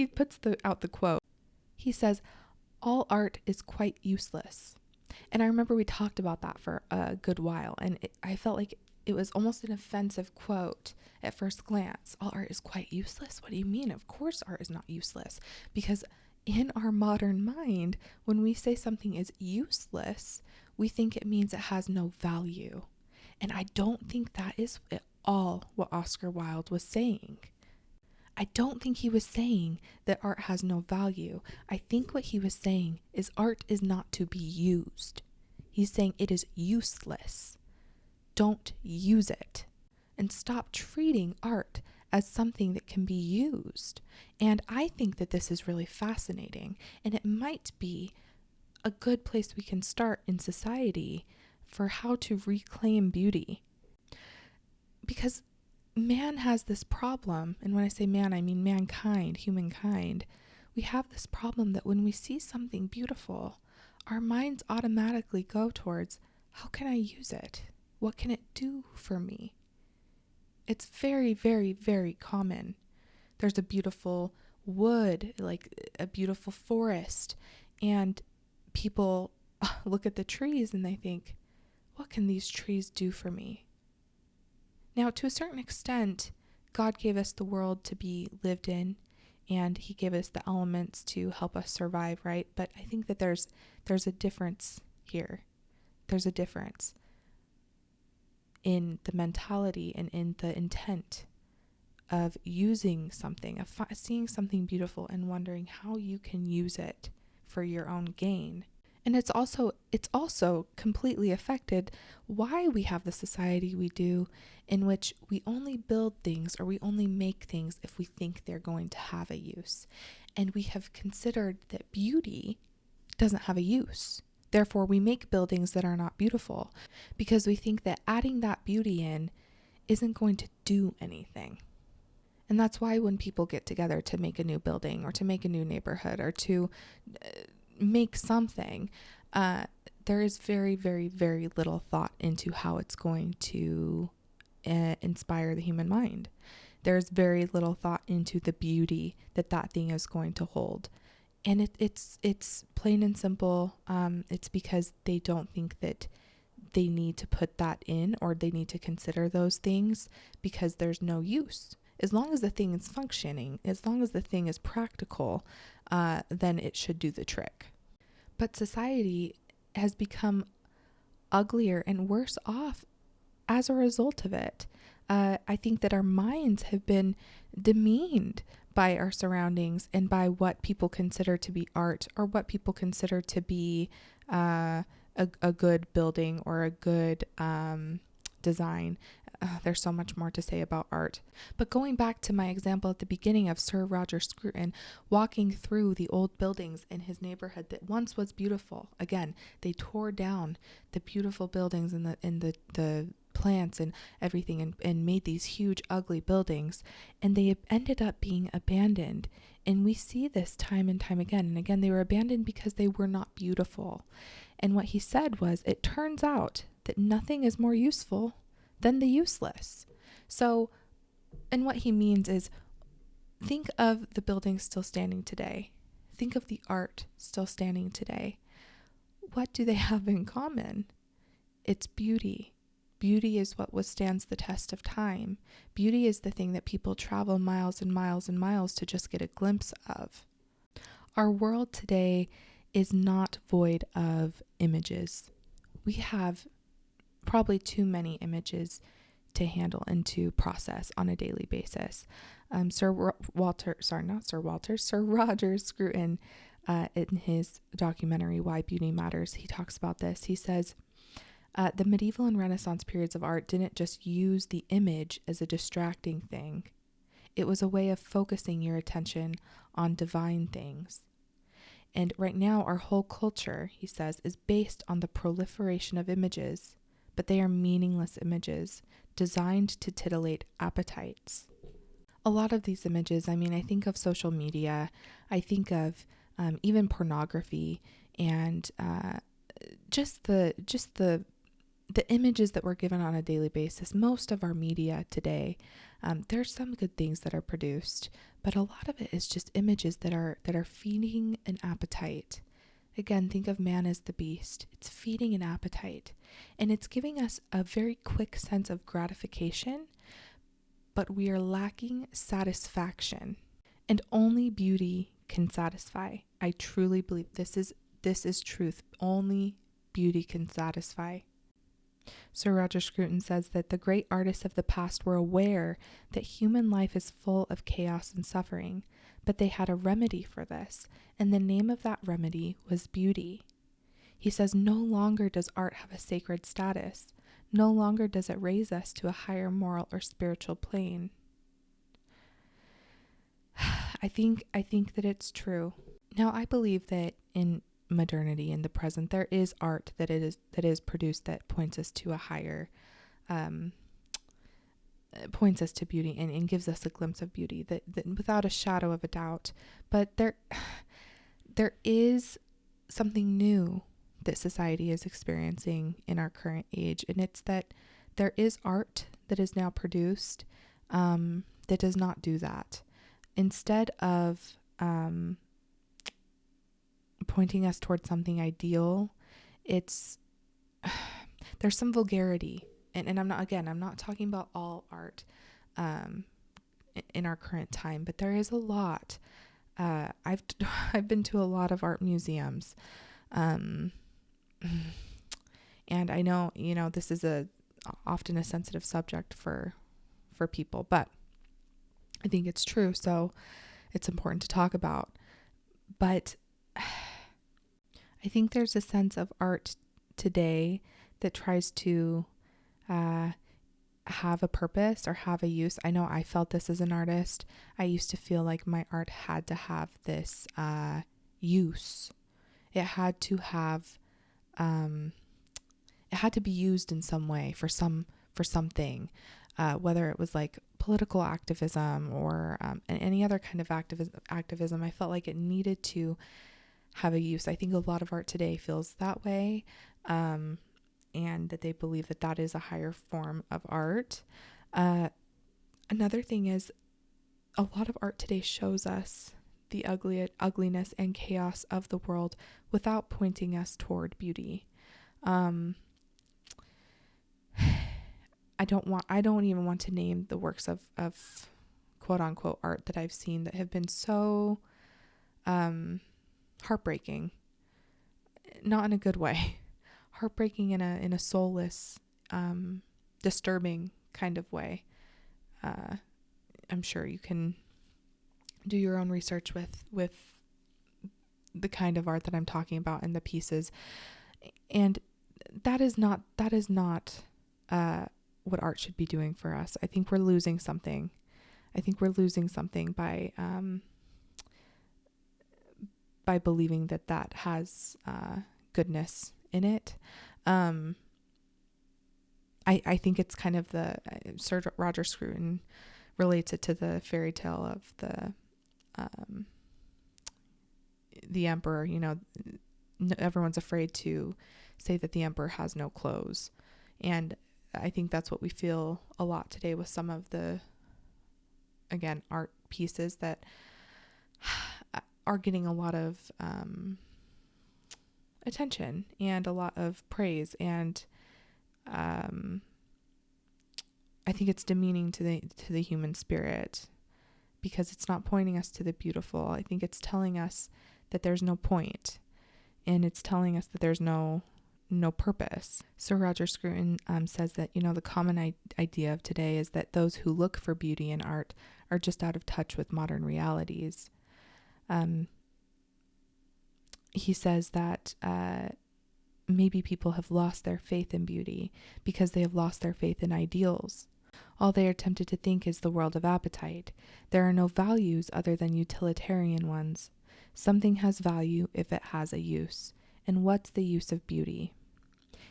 puts out the quote. He says, "All art is quite useless." And I remember we talked about that for a good while, and I felt like it was almost an offensive quote at first glance. All art is quite useless? What do you mean? Of course art is not useless, because in our modern mind, when we say something is useless, we think it means it has no value. And I don't think that is at all what Oscar Wilde was saying. I don't think he was saying that art has no value. I think what he was saying is art is not to be used. He's saying it is useless. Don't use it. And stop treating art as something that can be used. And I think that this is really fascinating. And it might be a good place we can start in society for how to reclaim beauty. Because man has this problem, and when I say man, I mean mankind, humankind. We have this problem that when we see something beautiful, our minds automatically go towards, how can I use it? What can it do for me? It's very, very, very common. There's a beautiful wood, like a beautiful forest, and people look at the trees and they think, what can these trees do for me? Now, to a certain extent, God gave us the world to be lived in, and he gave us the elements to help us survive, right? But I think that there's a difference here. There's a difference in the mentality and in the intent of using something, of seeing something beautiful and wondering how you can use it for your own gain. And it's also completely affected why we have the society we do, in which we only build things or we only make things if we think they're going to have a use. And we have considered that beauty doesn't have a use. Therefore, we make buildings that are not beautiful because we think that adding that beauty in isn't going to do anything. And that's why when people get together to make a new building or to make a new neighborhood or to make something, there is very, very, very little thought into how it's going to inspire the human mind. There's very little thought into the beauty that thing is going to hold. And it's plain and simple. It's because they don't think that they need to put that in or they need to consider those things because there's no use. As long as the thing is functioning, as long as the thing is practical, then it should do the trick. But society has become uglier and worse off as a result of it. I think that our minds have been demeaned by our surroundings and by what people consider to be art or what people consider to be a good building or a good design. There's so much more to say about art. But going back to my example at the beginning of Sir Roger Scruton walking through the old buildings in his neighborhood that once was beautiful. Again, they tore down the beautiful buildings and the plants and everything and made these huge ugly buildings, and they ended up being abandoned. And we see this time and time again. And again, they were abandoned because they were not beautiful. And what he said was, it turns out that nothing is more useful than the useless. So, and what he means is, think of the buildings still standing today. Think of the art still standing today. What do they have in common? It's beauty. Beauty is what withstands the test of time. Beauty is the thing that people travel miles and miles and miles to just get a glimpse of. Our world today is not void of images. We have probably too many images to handle and to process on a daily basis. Sir Roger Scruton, in his documentary, Why Beauty Matters, he talks about this. He says, The medieval and Renaissance periods of art didn't just use the image as a distracting thing. It was a way of focusing your attention on divine things. And right now, our whole culture, he says, is based on the proliferation of images, but they are meaningless images designed to titillate appetites. A lot of these images, I mean, I think of social media, I think of even pornography, and just the images that we're given on a daily basis. Most of our media today, there's some good things that are produced, but a lot of it is just images that are feeding an appetite. Again, think of man as the beast. It's feeding an appetite, and it's giving us a very quick sense of gratification, but we are lacking satisfaction, and only beauty can satisfy. I truly believe this is truth. Only beauty can satisfy. Sir Roger Scruton says that the great artists of the past were aware that human life is full of chaos and suffering, but they had a remedy for this, and the name of that remedy was beauty. He says no longer does art have a sacred status. No longer does it raise us to a higher moral or spiritual plane. I think that it's true. Now, I believe that in modernity, in the present, there is art that is produced that points us to a higher, points us to beauty and gives us a glimpse of beauty that without a shadow of a doubt. But there is something new that society is experiencing in our current age, and it's that there is art that is now produced that does not do that. Instead of pointing us towards something ideal, there's some vulgarity, and I'm not talking about all art in our current time, but there is a lot. I've been to a lot of art museums, and I know this is often a sensitive subject for people, but I think it's true, so it's important to talk about. But I think there's a sense of art today that tries to have a purpose or have a use. I know I felt this as an artist. I used to feel like my art had to have this use. It had to have, it had to be used in some way for something, whether it was like political activism or any other kind of activism. I felt like it needed to have a use. I think a lot of art today feels that way, and that they believe that is a higher form of art. Another thing is a lot of art today shows us the ugliness and chaos of the world without pointing us toward beauty. I don't even want to name the works of quote unquote art that I've seen that have been so heartbreaking, not in a good way, heartbreaking in a soulless, disturbing kind of way. I'm sure you can do your own research with the kind of art that I'm talking about and the pieces, and that is not what art should be doing for us. I think we're losing something. By believing that has goodness in it. I think it's kind of Sir Roger Scruton relates it to the fairy tale of the emperor. Everyone's afraid to say that the emperor has no clothes, and I think that's what we feel a lot today with some of the, again, art pieces that are getting a lot of attention and a lot of praise, and I think it's demeaning to the human spirit because it's not pointing us to the beautiful. I think it's telling us that there's no point, and it's telling us that there's no purpose. So Roger Scruton says that the common idea of today is that those who look for beauty in art are just out of touch with modern realities. He says that maybe people have lost their faith in beauty because they have lost their faith in ideals. All they are tempted to think is the world of appetite. There are no values other than utilitarian ones. Something has value if it has a use. And what's the use of beauty?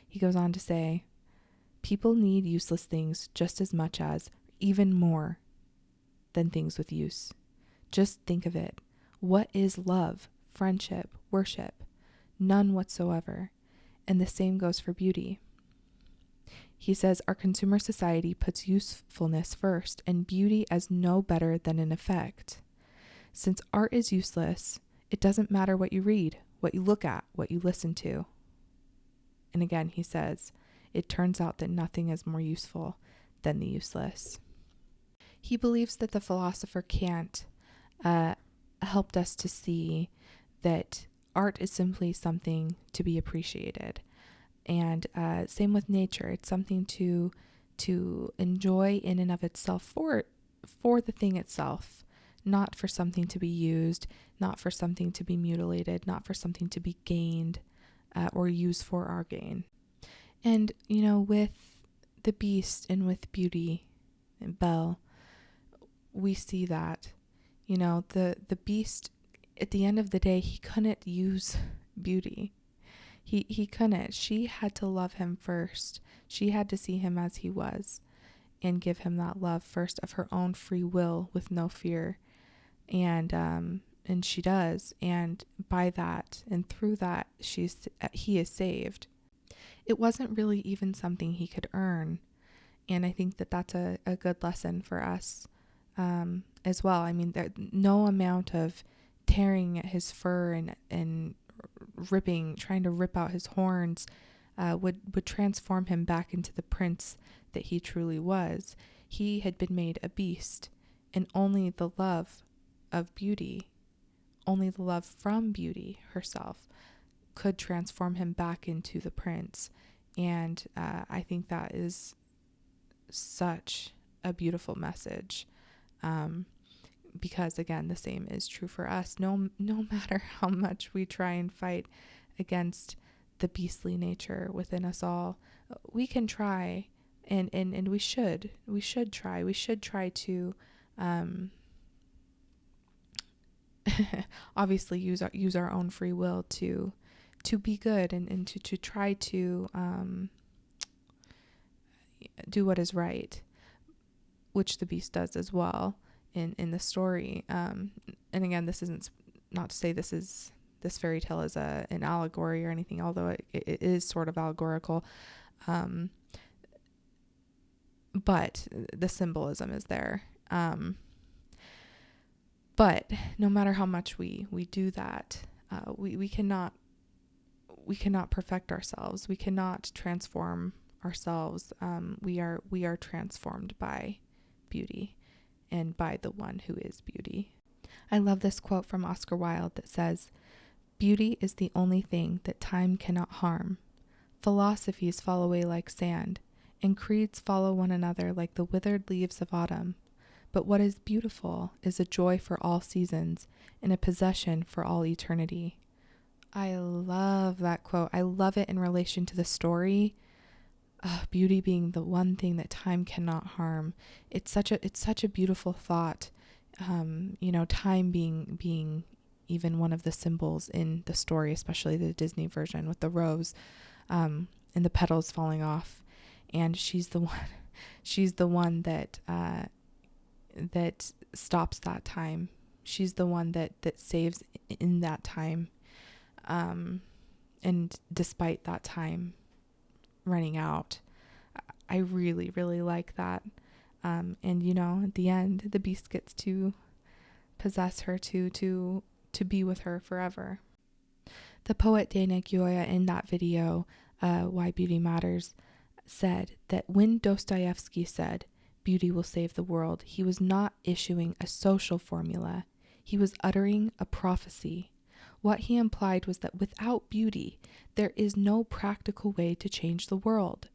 He goes on to say, people need useless things just as much as, even more, than things with use. Just think of it. What is love, friendship, worship? None whatsoever. And the same goes for beauty. He says our consumer society puts usefulness first and beauty as no better than an effect. Since art is useless, it doesn't matter what you read, what you look at, what you listen to. And again, he says, it turns out that nothing is more useful than the useless. He believes that the philosopher Kant helped us to see that art is simply something to be appreciated. And same with nature. It's something to enjoy in and of itself for the thing itself, not for something to be used, not for something to be mutilated, not for something to be gained or used for our gain. And, with the beast and with beauty and Belle, we see that, the beast, at the end of the day, he couldn't use beauty. He couldn't. She had to love him first. She had to see him as he was and give him that love first of her own free will with no fear. And she does. And by that and through that, he is saved. It wasn't really even something he could earn. And I think that that's a good lesson for us as well. I mean, no amount of tearing at his fur and trying to rip out his horns would transform him back into the prince that he truly was. He had been made a beast, and only the love of beauty, only the love from beauty herself could transform him back into the prince. And I think that is such a beautiful message. Because again, the same is true for us. No matter how much we try and fight against the beastly nature within us all, we can try, and we should try. We should try to, obviously use our own free will to be good and to try to do what is right, which the beast does as well. In the story, and again, this isn't not to say this fairy tale is an allegory or anything, although it is sort of allegorical, but the symbolism is there. But no matter how much we do that, we cannot perfect ourselves. We cannot transform ourselves. We are transformed by beauty and by the one who is beauty. I love this quote from Oscar Wilde that says, "Beauty is the only thing that time cannot harm. Philosophies fall away like sand, and creeds follow one another like the withered leaves of autumn. But what is beautiful is a joy for all seasons and a possession for all eternity." I love that quote. I love it in relation to the story. Beauty being the one thing that time cannot harm. It's such a beautiful thought. Time being even one of the symbols in the story, especially the Disney version with the rose, and the petals falling off. And she's the one that stops that time. She's the one that saves in that time. And despite that time running out, I really, really like that. And at the end, the beast gets to possess her, to be with her forever. The poet Dana Gioia in that video, Why Beauty Matters, said that when Dostoevsky said, "Beauty will save the world," he was not issuing a social formula. He was uttering a prophecy. What he implied was that without beauty, there is no practical way to change the world,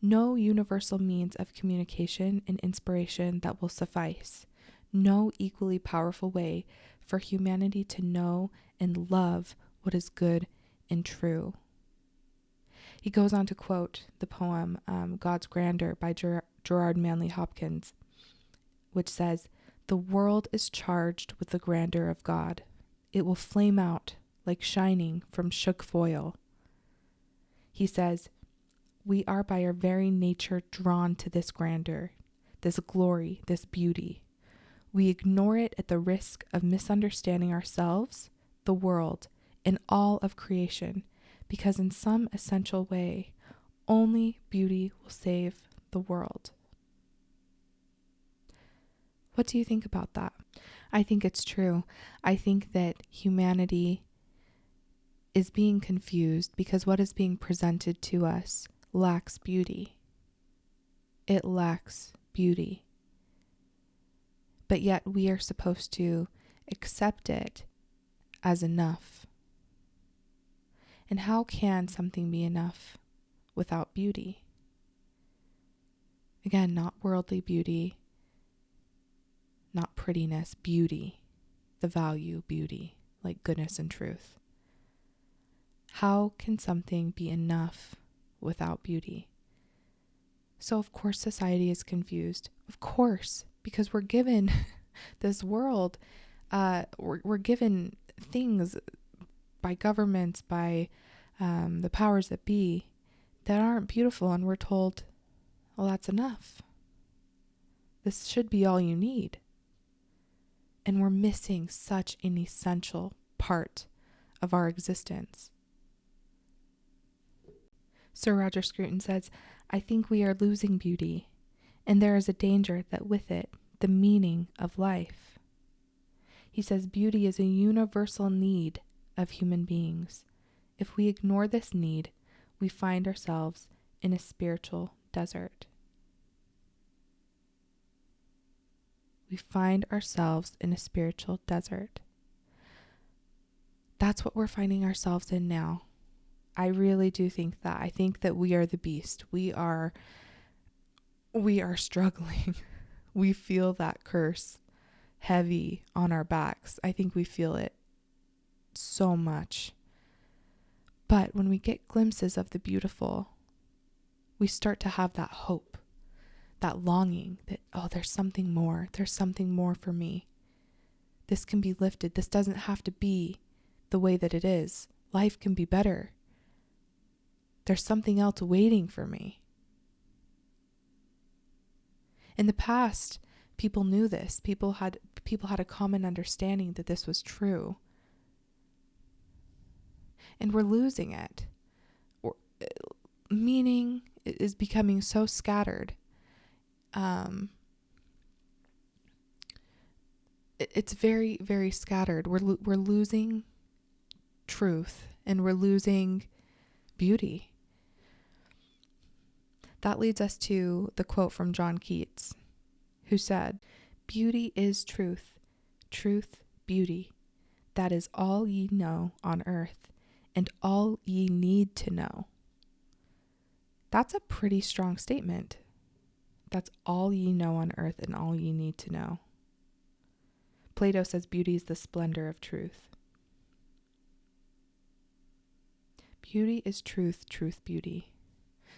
no universal means of communication and inspiration that will suffice, no equally powerful way for humanity to know and love what is good and true. He goes on to quote the poem God's Grandeur by Gerard Manley Hopkins, which says, "The world is charged with the grandeur of God. It will flame out like shining from shook foil." He says, "We are by our very nature drawn to this grandeur, this glory, this beauty. We ignore it at the risk of misunderstanding ourselves, the world, and all of creation, because in some essential way, only beauty will save the world." What do you think about that? I think it's true. I think that humanity is being confused because what is being presented to us lacks beauty. It lacks beauty. But yet we are supposed to accept it as enough. And how can something be enough without beauty? Again, not worldly beauty, not prettiness, beauty, the value, beauty, like goodness and truth. How can something be enough without beauty? So of course society is confused. Of course, because we're given this world, we're given things by governments, by the powers that be, that aren't beautiful, and we're told, well, that's enough. This should be all you need. And we're missing such an essential part of our existence. Sir Roger Scruton says, "I think we are losing beauty, and there is a danger that with it, the meaning of life." He says beauty is a universal need of human beings. If we ignore this need, we find ourselves in a spiritual desert. We find ourselves in a spiritual desert. That's what we're finding ourselves in now. I really do think that. I think that we are the beast. We are struggling. We feel that curse heavy on our backs. I think we feel it so much. But when we get glimpses of the beautiful, we start to have that hope, that longing that, oh, there's something more. There's something more for me. This can be lifted. This doesn't have to be the way that it is. Life can be better. There's something else waiting for me. In the past, people knew this. People had a common understanding that this was true. And we're losing it. Meaning is becoming so scattered. It's very, very scattered. We're losing truth, and we're losing beauty. That leads us to the quote from John Keats, who said, "Beauty is truth, truth beauty. That is all ye know on earth, and all ye need to know." That's a pretty strong statement. That's all ye know on earth and all ye need to know. Plato says beauty is the splendor of truth. Beauty is truth, truth, beauty.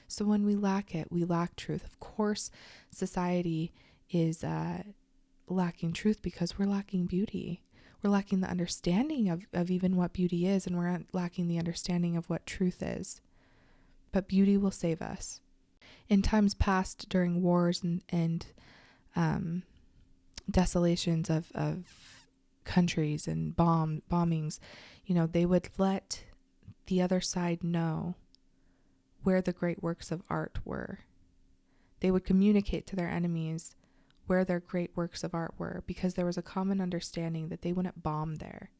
So when we lack it, we lack truth. Of course, society is lacking truth because we're lacking beauty. We're lacking the understanding of even what beauty is, and we're lacking the understanding of what truth is. But beauty will save us. In times past, during wars and desolations of countries and bombings, they would let the other side know where the great works of art were. They would communicate to their enemies where their great works of art were, because there was a common understanding that they wouldn't bomb there.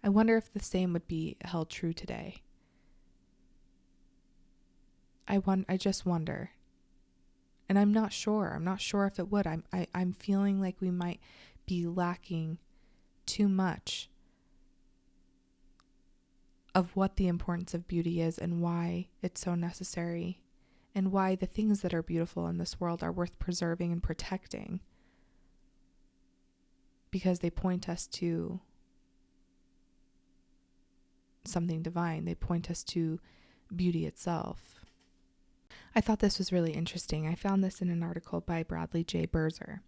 I wonder if the same would be held true today. I just wonder. And I'm not sure. I'm not sure if it would. I'm feeling like we might be lacking too much of what the importance of beauty is and why it's so necessary, and why the things that are beautiful in this world are worth preserving and protecting, because they point us to something divine. They point us to beauty itself. I thought this was really interesting. I found this in an article by Bradley J. Berzer,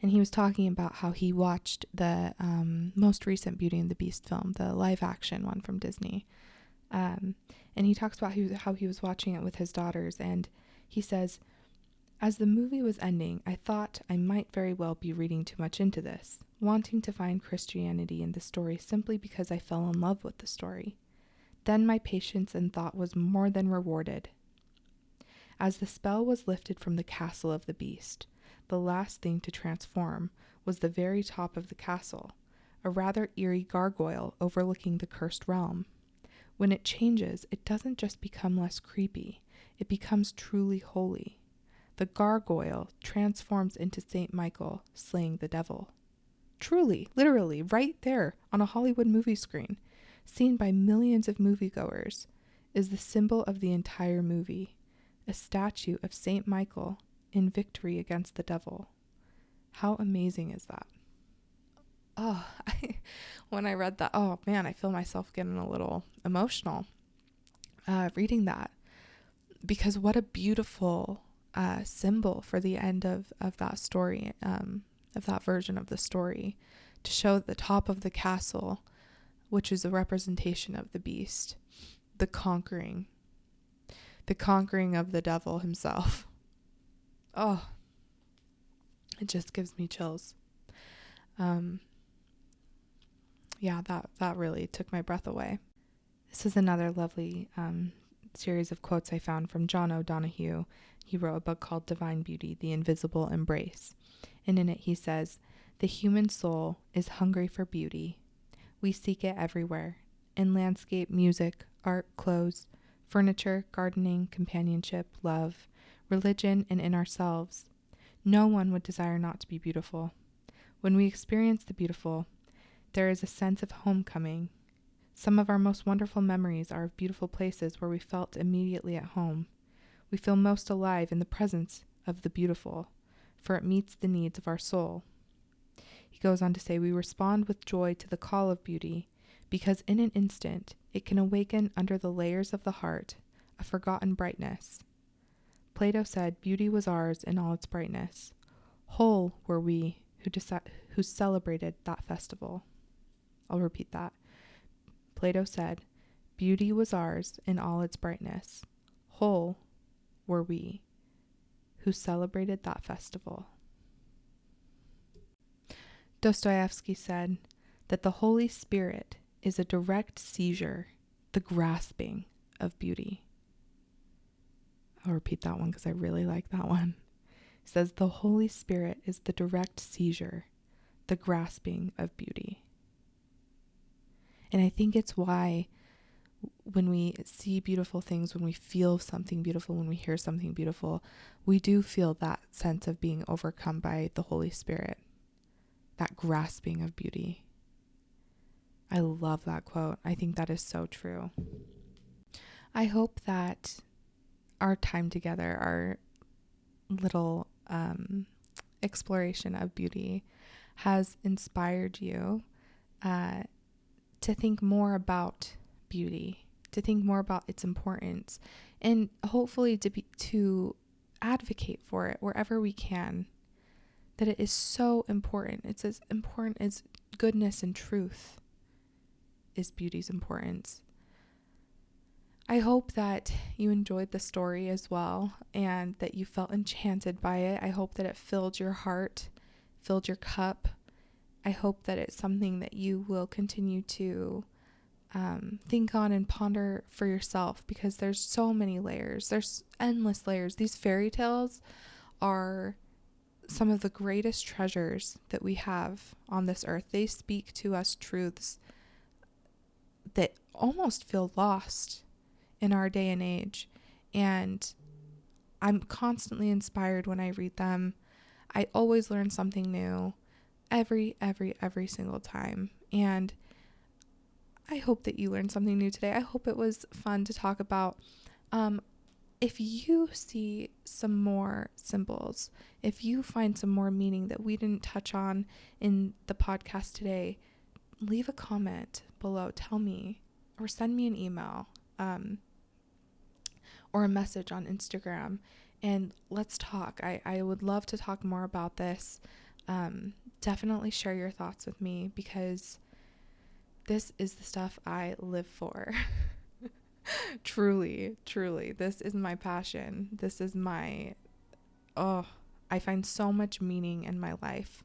and he was talking about how he watched the most recent Beauty and the Beast film, the live action one from Disney. And he talks about how he was watching it with his daughters, and he says, "As the movie was ending, I thought I might very well be reading too much into this, wanting to find Christianity in the story simply because I fell in love with the story. Then my patience and thought was more than rewarded. As the spell was lifted from the castle of the beast, the last thing to transform was the very top of the castle, a rather eerie gargoyle overlooking the cursed realm. When it changes, it doesn't just become less creepy, it becomes truly holy. The gargoyle transforms into Saint Michael slaying the devil. Truly, literally, right there on a Hollywood movie screen, seen by millions of moviegoers, is the symbol of the entire movie, a statue of Saint Michael in victory against the devil. How amazing is that?" Oh, when I read that, oh man, I feel myself getting a little emotional reading that, because what a beautiful symbol for the end of that story, of that version of the story, to show the top of the castle, which is a representation of the beast, the conquering of the devil himself. Oh, it just gives me chills. Yeah, that really took my breath away. This is another lovely series of quotes I found from John O'Donohue. He wrote a book called Divine Beauty, The Invisible Embrace. And in it he says, "The human soul is hungry for beauty. We seek it everywhere, in landscape, music, art, clothes, furniture, gardening, companionship, love, religion, and in ourselves. No one would desire not to be beautiful. When we experience the beautiful, there is a sense of homecoming. Some of our most wonderful memories are of beautiful places where we felt immediately at home. We feel most alive in the presence of the beautiful, for it meets the needs of our soul." He goes on to say, "We respond with joy to the call of beauty, because in an instant it can awaken under the layers of the heart a forgotten brightness. Plato said beauty was ours in all its brightness. Whole were we who celebrated that festival." I'll repeat that. Plato said, "Beauty was ours in all its brightness. Whole were we who celebrated that festival." Dostoevsky said that the Holy Spirit is a direct seizure, the grasping of beauty. I'll repeat that one because I really like that one. He says the Holy Spirit is the direct seizure, the grasping of beauty. And I think it's why when we see beautiful things, when we feel something beautiful, when we hear something beautiful, we do feel that sense of being overcome by the Holy Spirit, that grasping of beauty. I love that quote. I think that is so true. I hope that our time together, our little exploration of beauty, has inspired you to think more about beauty, to think more about its importance, and hopefully to advocate for it wherever we can, that it is so important. It's as important as goodness and truth is beauty's importance. I hope that you enjoyed the story as well, and that you felt enchanted by it. I hope that it filled your heart, filled your cup. I hope that it's something that you will continue to think on and ponder for yourself, because there's so many layers. There's endless layers. These fairy tales are some of the greatest treasures that we have on this earth. They speak to us truths that almost feel lost in our day and age. And I'm constantly inspired when I read them. I always learn something new every single time. And I hope that you learned something new today. I hope it was fun to talk about. If you see some more symbols, if you find some more meaning that we didn't touch on in the podcast today, leave a comment below. Tell me or send me an email, or a message on Instagram, and let's talk. I would love to talk more about this. Definitely share your thoughts with me, because this is the stuff I live for. Truly, this is my passion. This is I find so much meaning in my life,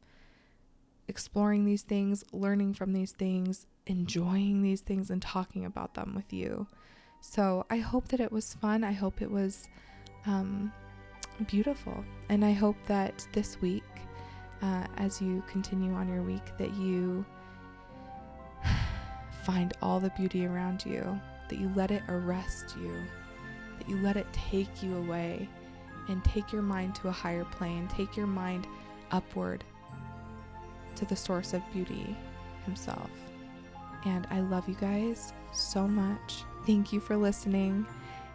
exploring these things, learning from these things, enjoying these things, and talking about them with you. So I hope that it was fun. I hope it was beautiful. And I hope that this week, as you continue on your week, that you find all the beauty around you, that you let it arrest you, that you let it take you away, and take your mind to a higher plane, take your mind upward to the source of beauty himself. And I love you guys so much. Thank you for listening,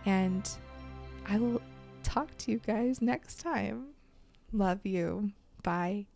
and I will talk to you guys next time. Love you. Bye.